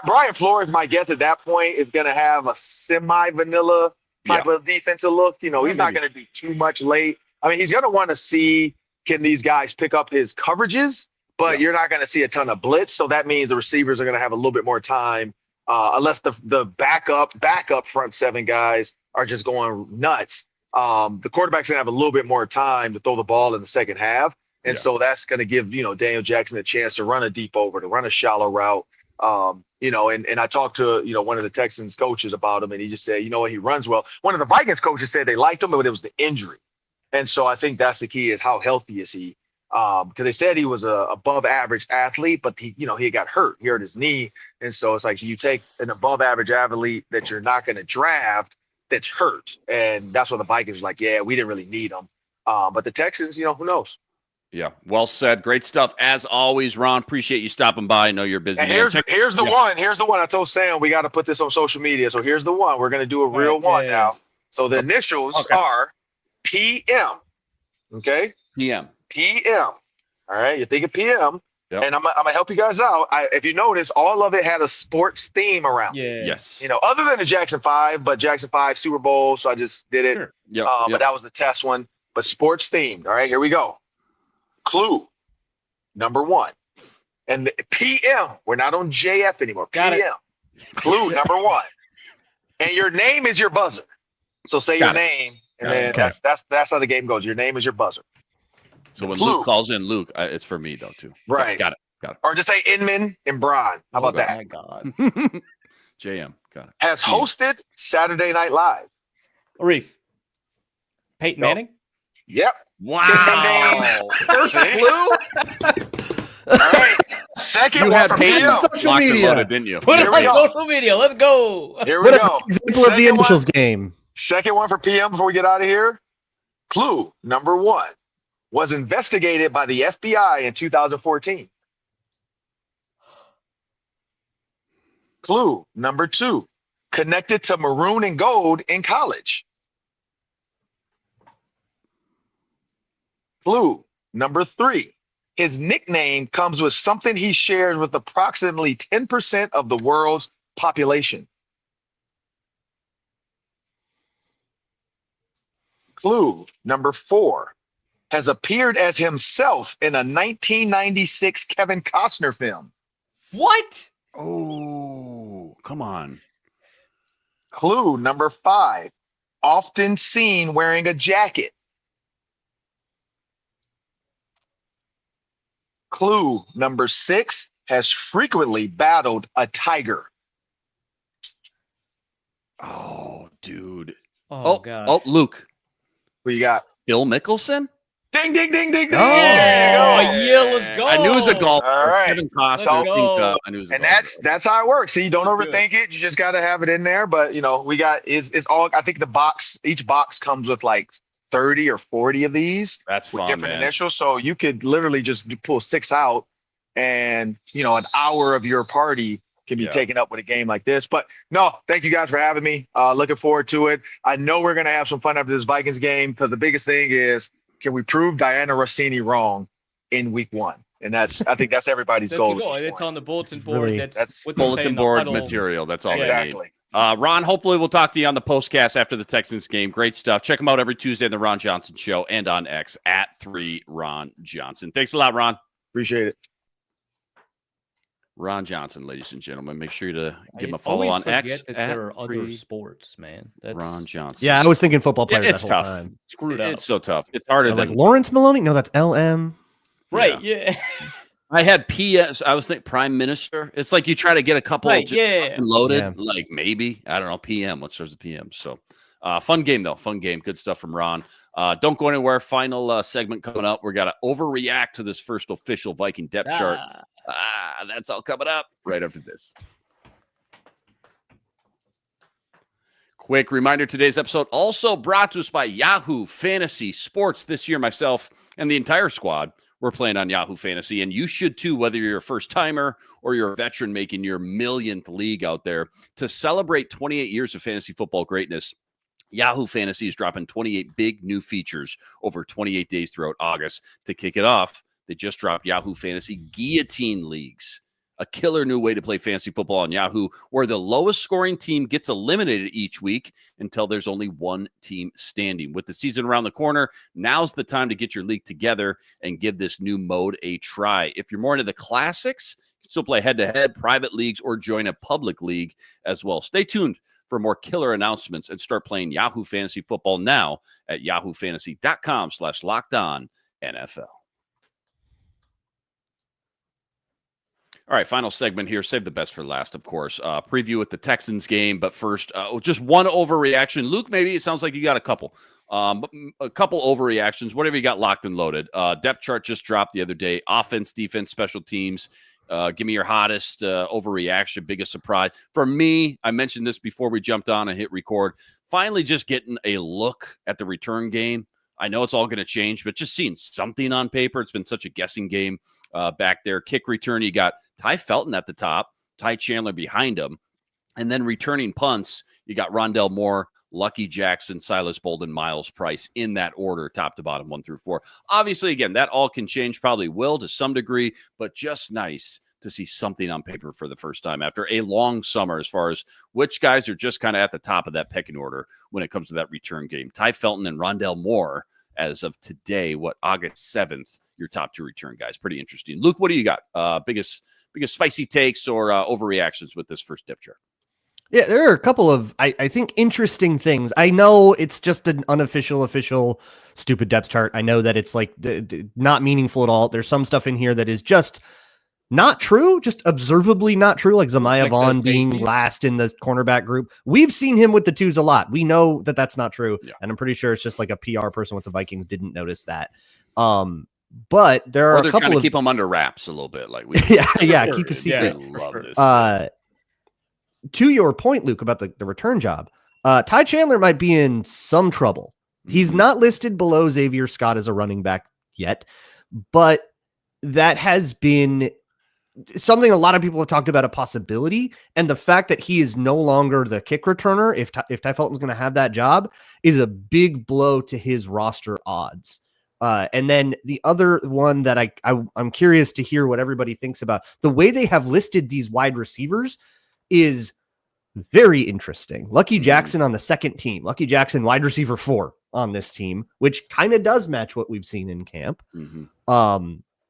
Brian Flores, my guess at that point, is going to have a semi-vanilla type of defensive look. He's not going to be too much late. I mean, he's going to want to see, can these guys pick up his coverages, but you're not going to see a ton of blitz. So that means the receivers are going to have a little bit more time, unless the backup front 7 guys are just going nuts. The quarterback's going to have a little bit more time to throw the ball in the second half. And so that's going to give, Daniel Jackson a chance to run a deep over, to run a shallow route. And I talked to, one of the Texans coaches about him, and he just said, he runs well. One of the Vikings coaches said they liked him, but it was the injury. And so I think that's the key, is how healthy is he? Because they said he was a above average athlete, but he got hurt. He hurt his knee. And so it's like, you take an above average athlete that you're not going to draft that's hurt. And that's what the Vikings were like, yeah, we didn't really need him. But the Texans, who knows? Yeah, well said. Great stuff as always, Ron. Appreciate you stopping by. I know you're busy. And here's the one. Here's the one. I told Sam we got to put this on social media. So here's the one. We're going to do a real one now. So the initials are PM. Okay? PM. PM. All right? You think of PM. Yep. And I'm gonna help you guys out. If you notice, all of it had a sports theme around. Yeah. Yes. Other than the Jackson 5, but Jackson 5 Super Bowl, so I just did it. Sure. Yep. But that was the test one. But sports themed. All right, here we go. Clue number 1. And the PM, we're not on JF anymore. Got PM. Clue number 1. And your name is your buzzer. So say your name, and then that's how the game goes. Your name is your buzzer. So when Luke calls in, Luke, it's for me though too. Right. Got it. Or just say Inman and Braun. How about that? Oh my God. JM. Got it. Has hosted Saturday Night Live. Arif. Peyton Manning? Yep. Wow. First clue? All right. Second one for Peyton PM. on social media. Loaded, didn't you? Put it on social media. Let's go. Here we go. Example of the initials game. Second one for PM before we get out of here. Clue number 1. Was investigated by the FBI in 2014. Clue number 2. Connected to maroon and gold in college. Clue number 3. His nickname comes with something he shares with approximately 10% of the world's population. Clue number 4. Has appeared as himself in a 1996 Kevin Costner film. What? Oh, come on. Clue number 5. Often seen wearing a jacket. Clue number 6. Has frequently battled a tiger. Oh, dude. Oh, God. Oh, Luke. Who you got? Bill Mickelson? Ding, ding, ding, ding, ding. Oh, yeah, let's go. I knew it was a golf. All right. Kevin Costner. Let's go. I knew it was a And golfer. that's how it works. So you don't That's overthink it. You just got to have it in there. But we got it's all. I think each box comes with like 30 or 40 of these. That's with fun, different man. initials. So you could literally just pull 6 out, and an hour of your party can be taken up with a game like this. But no, thank you guys for having me. Looking forward to it. I know we're gonna have some fun after this Vikings game, because the biggest thing is, can we prove Diana Rossini wrong in week 1? And I think that's everybody's That's goal. the goal. at this It's point. on the bulletin board. Really- That's what they say Bulletin in the board huddle. material. That's all they Exactly. need. Ron, hopefully we'll talk to you on the postcast after the Texans game. Great stuff. Check him out every Tuesday on the Ron Johnson Show and on X at 3Ron Johnson. Thanks a lot, Ron. Appreciate it. Ron Johnson, ladies and gentlemen. Make sure to give him a I follow always on forget X that at there are other 3 sports, man. That's Ron Johnson. Yeah, I was thinking football players it's that whole tough. time. screwed up. It's so tough. It's harder I was than like Lawrence Maloney. No, that's LM. Right, yeah. I had PS. I was thinking Prime Minister. It's like you try to get a couple Right, just yeah. fucking loaded, Yeah. like maybe. I don't know, PM. What starts the PM? So Fun game, though. Fun game. Good stuff from Ron. Don't go anywhere. Final segment coming up. We're going to overreact to this first official Viking depth chart. That's all coming up right after this. Quick reminder, today's episode also brought to us by Yahoo Fantasy Sports. This year, myself and the entire squad, we're playing on Yahoo Fantasy, and you should too, whether you're a first-timer or you're a veteran making your millionth league out there. To celebrate 28 years of fantasy football greatness, Yahoo Fantasy is dropping 28 big new features over 28 days throughout August. To kick it off, they just dropped Yahoo Fantasy Guillotine Leagues, a killer new way to play fantasy football on Yahoo, where the lowest scoring team gets eliminated each week until there's only one team standing. With the season around the corner, now's the time to get your league together and give this new mode a try. If you're more into the classics, you can still play head-to-head, private leagues, or join a public league as well. Stay tuned for more killer announcements and start playing Yahoo Fantasy Football now at yahoofantasy.com/LockedOnNFL. All right, final segment here. Save the best for last, of course. Preview with the Texans game, but first, just one overreaction. Luke, maybe it sounds like you got a couple. A couple overreactions, whatever you got locked and loaded. Depth chart just dropped the other day. Offense, defense, special teams. Give me your hottest overreaction, biggest surprise. For me, I mentioned this before we jumped on and hit record. Finally, just getting a look at the return game. I know it's all going to change, but just seeing something on paper. It's been such a guessing game back there. Kick return, you got Ty Felton at the top, Ty Chandler behind him. And then returning punts, you got Rondell Moore, Lucky Jackson, Silas Bolden, Miles Price in that order, top to bottom, 1 through 4. Obviously, again, that all can change, probably will to some degree, but just nice to see something on paper for the first time after a long summer as far as which guys are just kind of at the top of that pecking order when it comes to that return game. Ty Felton and Rondell Moore, as of today, August 7th, your top 2 return guys. Pretty interesting. Luke, what do you got? Biggest spicy takes or overreactions with this first depth chart? Yeah, there are a couple of, I think, interesting things. I know it's just an unofficial, official, stupid depth chart. I know that it's like not meaningful at all. There's some stuff in here that is just not true, just observably not true, like Zamiah Vaughn being last in the cornerback group. We've seen him with the 2s a lot. We know that that's not true, and I'm pretty sure it's just like a PR person with the Vikings didn't notice that. But there are they're a couple trying to of keep them under wraps a little bit, like we keep a secret. Yeah, love this. To your point, Luke, about the return job, Ty Chandler might be in some trouble. He's not listed below Xavier Scott as a running back yet, but that has been something a lot of people have talked about, a possibility. And the fact that he is no longer the kick returner, if Ty Felton's going to have that job, is a big blow to his roster odds. And then the other one that I'm curious to hear what everybody thinks about, the way they have listed these wide receivers is very interesting. Lucky Jackson on the second team, Lucky Jackson wide receiver 4 on this team, which kind of does match what we've seen in camp.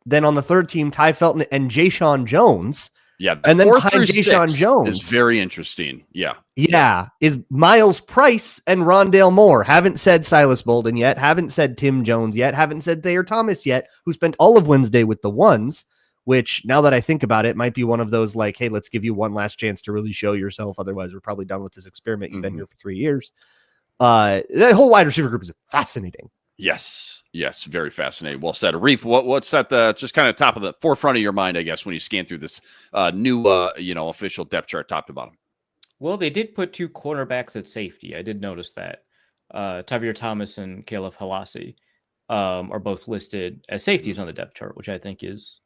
Then on the third team, Ty Felton and Jayshon Jones. Yeah. And then behind Jayshon Jones is very interesting. Yeah. Yeah. Is Miles Price and Rondell Moore. Haven't said Silas Bolden yet. Haven't said Tim Jones yet. Haven't said Thayer Thomas yet, who spent all of Wednesday with the 1s, which now that I think about it, might be one of those like, hey, let's give you one last chance to really show yourself. Otherwise, we're probably done with this experiment. You've been here for 3 years. That whole wide receiver group is fascinating. Yes, very fascinating. Well said. Arif, what's at the just kind of top of the forefront of your mind, I guess, when you scan through this new official depth chart, top to bottom? Well, they did put 2 cornerbacks at safety. I did notice that. Tavir Thomas and Caleb Halasi are both listed as safeties on the depth chart, which I think is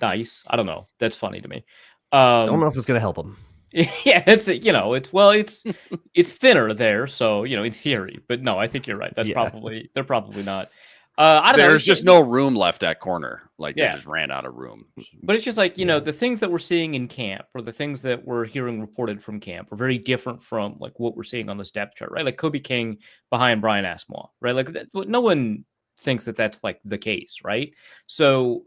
nice. I don't know. That's funny to me. I don't know if it's going to help them. Yeah, it's thinner there, so in theory, but no, I think you're right. They're probably not. I don't know. There's just no room left at corner. Like they just ran out of room. But it's just like the things that we're seeing in camp, or the things that we're hearing reported from camp, are very different from like what we're seeing on this depth chart, right? Like Kobe King behind Brian Asamoah, right? Like no one thinks that that's like the case, right? So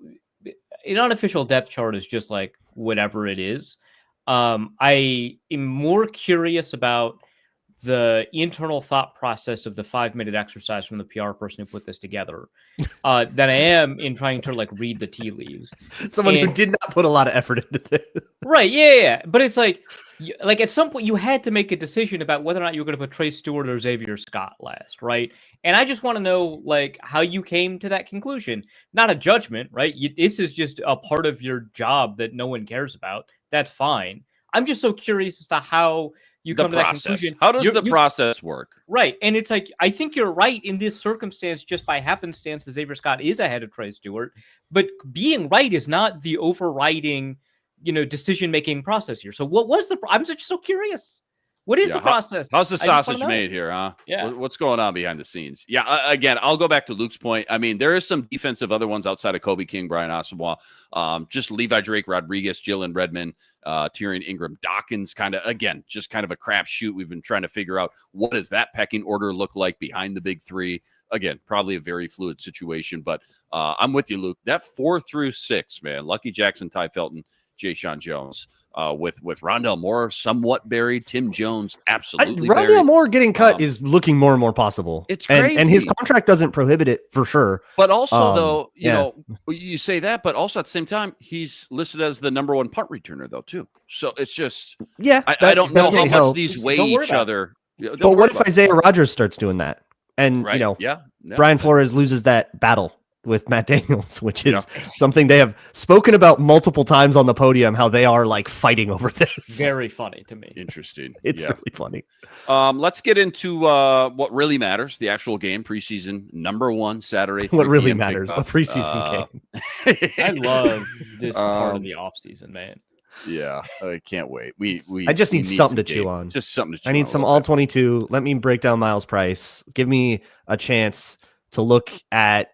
an unofficial depth chart is just like whatever it is. I am more curious about the internal thought process of the 5-minute exercise from the PR person who put this together than I am in trying to like read the tea leaves. Someone who did not put a lot of effort into this. Right. Yeah. But it's like at some point you had to make a decision about whether or not you were going to put Trey Stewart or Xavier Scott last. Right. And I just want to know like how you came to that conclusion. Not a judgment. Right. This is just a part of your job that no one cares about. That's fine. I'm just so curious as to how you come to that conclusion. How does the process work? Right. And it's like, I think you're right in this circumstance, just by happenstance, that Xavier Scott is ahead of Trey Stewart. But being right is not the overriding, decision-making process here. So what was I'm just so curious. What is the process? How's the sausage made here, huh? Yeah. What's going on behind the scenes? Yeah, again, I'll go back to Luke's point. I mean, there is some defensive other ones outside of Kobe King, Brian Asamoah, just Levi Drake, Rodriguez, Jalen Redmond, Tyrion Ingram, Dawkins, kind of a crapshoot. We've been trying to figure out what does that pecking order look like behind the big three. Again, probably a very fluid situation, but I'm with you, Luke. That 4 through 6, man, Lucky Jackson, Ty Felton, Jayshon Jones, with Rondale Moore somewhat buried, Tim Jones absolutely buried. Rondale Moore getting cut is looking more and more possible. It's crazy, and his contract doesn't prohibit it for sure. But also, though, you know, you say that, but also at the same time, he's listed as the number 1 punt returner, though, too. So it's just, I don't know how much these weigh each other. But what if Isaiah Rodgers starts doing that, and Brian Flores loses that battle with Matt Daniels, which is something they have spoken about multiple times on the podium, how they are like fighting over this. Very funny to me. Interesting. It's really funny. Let's get into what really matters, the actual game, preseason, number 1 Saturday. What really matters, a preseason game. I love this part of the offseason, man. Yeah, I can't wait. I just need something to chew on. Just something to chew on. I need some all 22. Let me break down Miles Price. Give me a chance to look at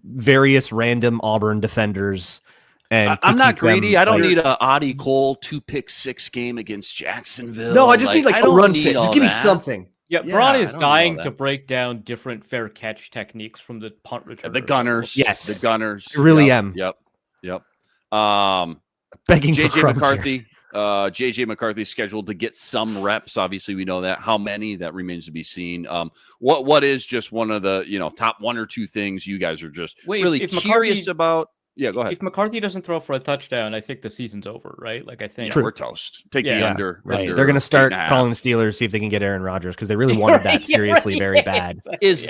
various random Auburn defenders. And I'm not greedy. I don't need a Audie Cole 2-pick-6 game against Jacksonville. No, I just need like a run fit. Just give me something. Yeah, Braun is dying to break down different fair catch techniques from the punt return. The Gunners. Yes. The Gunners. I really am. Yep. Begging JJ for McCarthy. JJ McCarthy scheduled to get some reps. Obviously, we know that. How many? That remains to be seen. What is just one of the top 1 or 2 things you guys are just really curious about? Yeah, go ahead. If McCarthy doesn't throw for a touchdown, I think the season's over, right? Like I think we're toast. Take the under. Right. They're going to start calling the Steelers, see if they can get Aaron Rodgers because they really wanted that seriously very bad. Is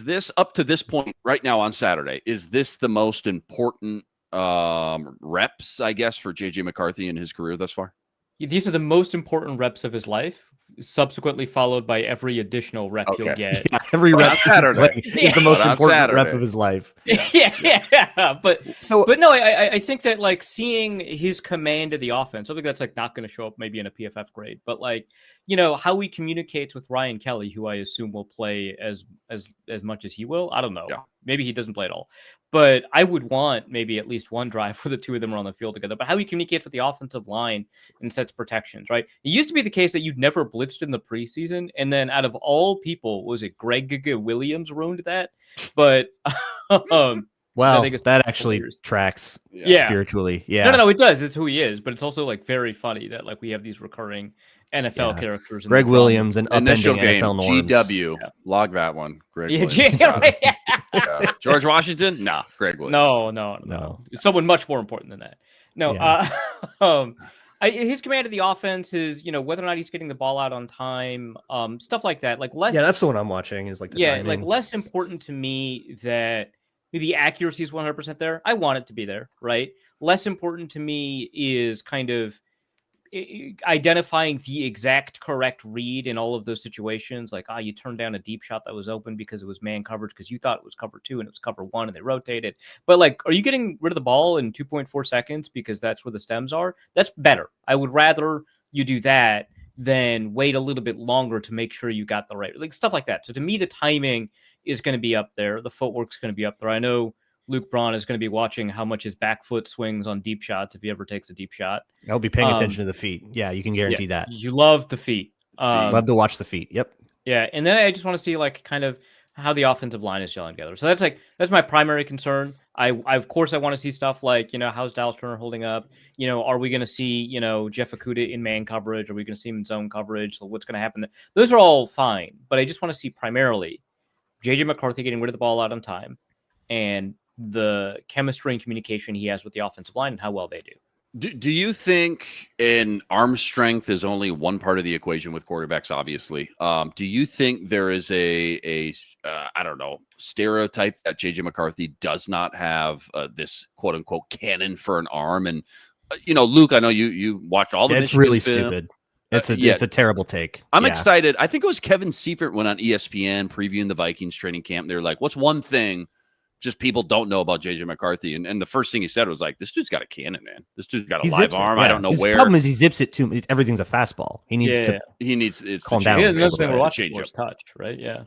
this up to this point right now on Saturday? Is this the most important reps, I guess, for JJ McCarthy in his career thus far? These are the most important reps of his life, subsequently followed by every additional rep you'll get. Yeah, every rep is the most important rep of his life. But no, I think that like seeing his command of the offense, something that's like not going to show up maybe in a PFF grade, but like how he communicates with Ryan Kelly, who I assume will play as much as he will. I don't know. Yeah. Maybe he doesn't play at all. But I would want maybe at least one drive where the two of them are on the field together. But how he communicates with the offensive line and sets protections, right? It used to be the case that you'd never blitzed in the preseason. And then out of all people, was it Greg Williams ruined that? But well, that actually tracks spiritually. Yeah. No, it does. It's who he is. But it's also like very funny that like we have these recurring NFL characters. Greg Williams and initial game, NFL norms. GW. Yeah. Log that one. Greg Williams. George Washington? Nah, Greg Williams. No. Someone much more important than that. No. His command of the offense is, whether or not he's getting the ball out on time, stuff like that. Like less. Yeah, that's the one I'm watching. Is like the timing. Like less important to me that the accuracy is 100% there. I want it to be there, right? Less important to me is kind of identifying the exact correct read in all of those situations. Like, you turned down a deep shot that was open because it was man coverage because you thought it was cover 2 and it was cover 1 and they rotated. But like, are you getting rid of the ball in 2.4 seconds because that's where the stems are? That's better. I would rather you do that than wait a little bit longer to make sure you got the right, like stuff like that. So to me, the timing is going to be up there. The footwork's going to be up there. I know Luke Braun is going to be watching how much his back foot swings on deep shots if he ever takes a deep shot. I'll be paying attention to the feet. Yeah, you can guarantee that. You love the feet. Love to watch the feet. Yep. Yeah, and then I just want to see like kind of how the offensive line is gelling together. So that's my primary concern. I of course I want to see stuff like, how's Dallas Turner holding up? Are we going to see, Jeff Okudah in man coverage? Are we going to see him in zone coverage? So what's going to happen? Those are all fine, but I just want to see primarily JJ McCarthy getting rid of the ball out on time and the chemistry and communication he has with the offensive line and how well they do. Do you think an arm strength is only one part of the equation with quarterbacks? Obviously, do you think there is a I don't know, stereotype that JJ McCarthy does not have this quote unquote cannon for an arm? And Luke, I know you watched all the. It's Michigan really film. Stupid. It's a terrible take. I'm excited. I think it was Kevin Seifert went on ESPN previewing the Vikings training camp. They're like, "What's one thing just people don't know about JJ McCarthy?" And the first thing he said was like, "This dude's got a cannon, man. This dude's got a live arm. I don't know where." His problem is he zips it too. Everything's a fastball. He needs to. He needs it's calm down. Another thing we're watching was touch, right? Yeah.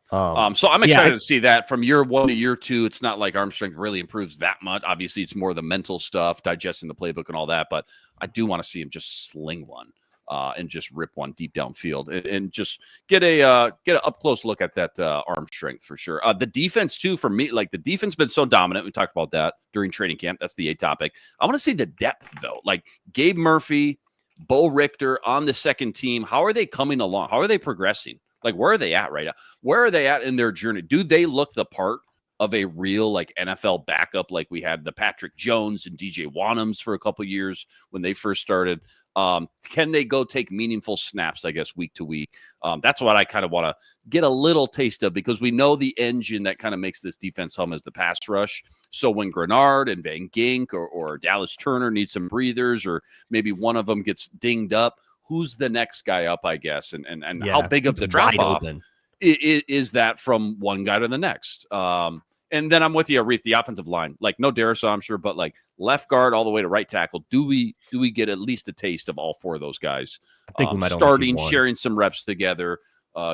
So I'm excited to see that from year 1 to year 2. It's not like arm strength really improves that much. Obviously, it's more the mental stuff, digesting the playbook and all that. But I do want to see him just sling one. And just rip one deep downfield and just get a up close look at that arm strength for sure. The defense too, for me, like the defense been so dominant. We talked about that during training camp. That's the A topic. I want to see the depth though, like Gabe Murphy, Bo Richter on the second team. How are they coming along? How are they progressing? Like where are they at right now? Where are they at in their journey? Do they look the part of a real like NFL backup like we had the Patrick Jones and DJ Wanhams for a couple of years when they first started? Can they go take meaningful snaps, I guess, week to week? That's what I kind of want to get a little taste of because we know the engine that kind of makes this defense hum is the pass rush. So when Grenard and Van Gink or Dallas Turner need some breathers or maybe one of them gets dinged up, who's the next guy up, I guess? And how big of the drop-off is that from one guy to the next? And then I'm with you, Arif, the offensive line. Like, no Darisaw, I'm sure, but like left guard all the way to right tackle. Do we get at least a taste of all four of those guys? I think we might starting, sharing some reps together,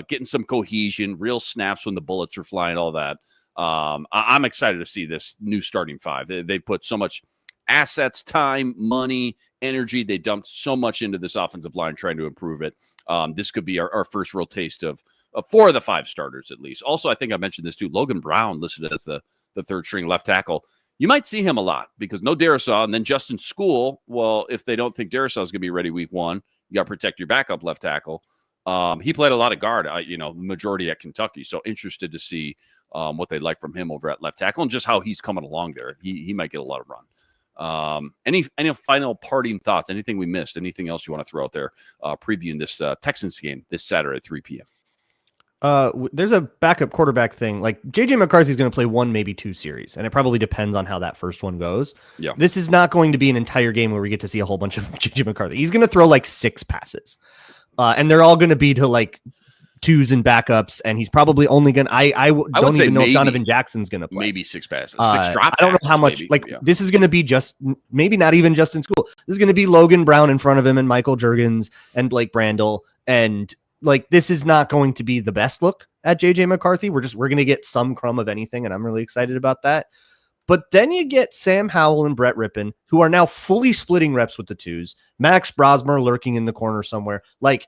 getting some cohesion, real snaps when the bullets are flying, all that. I'm excited to see this new starting five. They put so much assets, time, money, energy. They dumped so much into this offensive line trying to improve it. This could be our first real taste of 4 of the 5 starters at least. Also, I think I mentioned this too. Logan Brown listed as the third string left tackle. You might see him a lot because no Darisaw, and then Justin School. Well, if they don't think Darisaw is going to be ready week 1, you got to protect your backup left tackle. He played a lot of guard, majority at Kentucky. So interested to see what they like from him over at left tackle and just how he's coming along there. He might get a lot of run. Any final parting thoughts? Anything we missed? Anything else you want to throw out there? Previewing this Texans game this Saturday at 3 p.m. There's a backup quarterback thing. Like JJ McCarthy's going to play 1, maybe 2 series, and it probably depends on how that first one goes. Yeah, this is not going to be an entire game where we get to see a whole bunch of JJ McCarthy. He's going to throw like 6 passes, and they're all going to be to like 2s and backups. And he's probably only going to. I don't even know if Donovan Jackson's going to play. Maybe 6 passes, 6 drop. I don't know how much. Maybe. This is going to be just maybe not even Justin School. This is going to be Logan Brown in front of him and Michael Juergens and Blake Brandel and. Like, this is not going to be the best look at JJ McCarthy. We're going to get some crumb of anything, and I'm really excited about that. But then you get Sam Howell and Brett Rippon, who are now fully splitting reps with the 2s. Max Brosmer lurking in the corner somewhere. Like,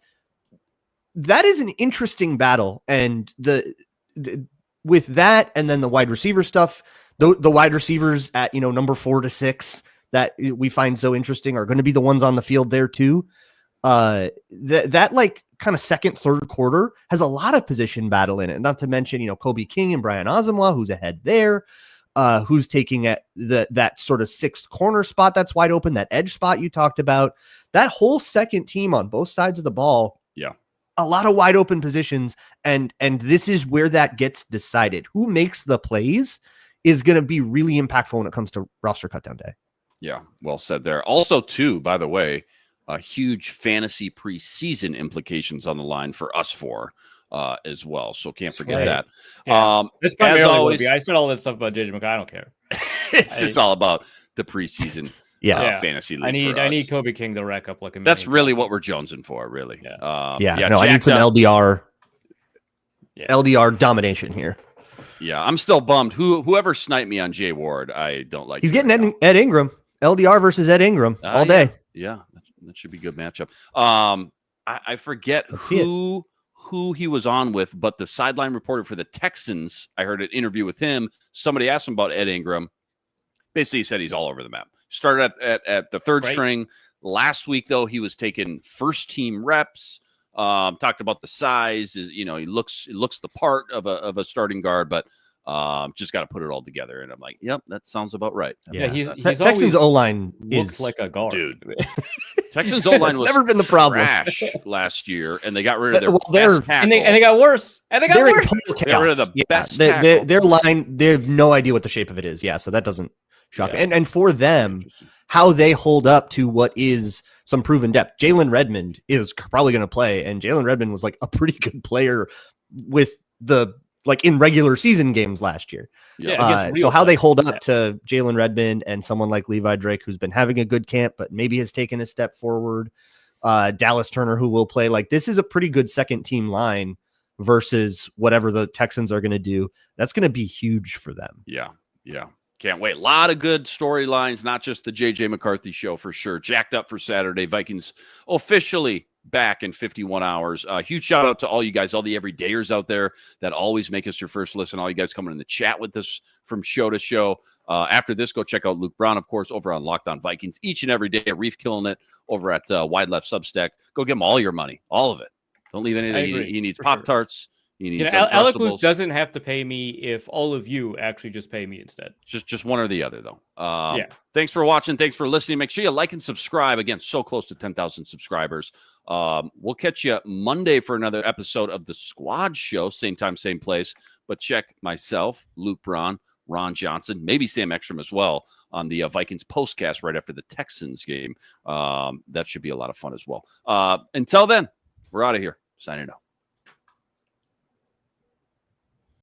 that is an interesting battle. And with that, and then the wide receiver stuff, the wide receivers at number 4 to 6 that we find so interesting are going to be the ones on the field there too. That like kind of second, third quarter has a lot of position battle in it. Not to mention, Kobe King and Brian Asamoah, who's ahead there, who's taking at that sort of 6th corner spot that's wide open, that edge spot you talked about. That whole second team on both sides of the ball. Yeah. A lot of wide open positions. And this is where that gets decided. Who makes the plays is going to be really impactful when it comes to roster cutdown day. Yeah. Well said there. Also, too, by the way, huge fantasy preseason implications on the line for us 4 as well. So can't forget that. Yeah. It's primarily always, I said all that stuff about JJ McCarthy. I don't care. It's just all about the preseason fantasy league. I need Kobe King to rack up like a. That's really what we're jonesing for, really. I need some LDR. Yeah. LDR domination here. Yeah, I'm still bummed. Whoever sniped me on Jay Ward, I don't like. He's getting Ed Ingram. LDR versus Ed Ingram all day. Yeah. That should be a good matchup. I forget who he was on with, but the sideline reporter for the Texans, I heard an interview with him. Somebody asked him about Ed Ingram. Basically, he said he's all over the map. Started at the third string. Last week, though, he was taking first-team reps. Talked about the size. He looks the part of a starting guard, but just got to put it all together. And I'm like, yep, that sounds about right. Yeah, he's Texans O-line looks like a guard, dude. Texans O-line was never been the problem trash last year, and they got rid of their best tackle. And they got worse. And they got worse. They got rid of the best their line, they have no idea what the shape of it is. Yeah, so that doesn't shock me. And for them, how they hold up to what is some proven depth. Jalen Redmond is probably going to play, and Jalen Redmond was like a pretty good player with in regular season games last year. So how they hold up to Jalen Redmond and someone like Levi Drake, who's been having a good camp, but maybe has taken a step forward. Dallas Turner, who will play, like, this is a pretty good second team line versus whatever the Texans are going to do. That's going to be huge for them. Yeah. Can't wait. A lot of good storylines, not just the JJ McCarthy show for sure. Jacked up for Saturday. Vikings officially back in 51 hours. Huge shout out to all you guys, all the everydayers out there that always make us your first listen. All you guys coming in the chat with us from show to show. After this, go check out Luke Braun, of course, over on Locked On Vikings each and every day. Arif killing it over at Wide Left Substack. Go give him all your money, all of it. Don't leave anything. He needs Pop-Tarts. Alec doesn't have to pay me if all of you actually just pay me instead. Just one or the other, though. Thanks for watching. Thanks for listening. Make sure you like and subscribe. Again, so close to 10,000 subscribers. We'll catch you Monday for another episode of The Squad Show. Same time, same place. But check myself, Luke Braun, Ron Johnson, maybe Sam Ekstrom as well on the Vikings postcast right after the Texans game. That should be a lot of fun as well. Until then, we're out of here. Signing out.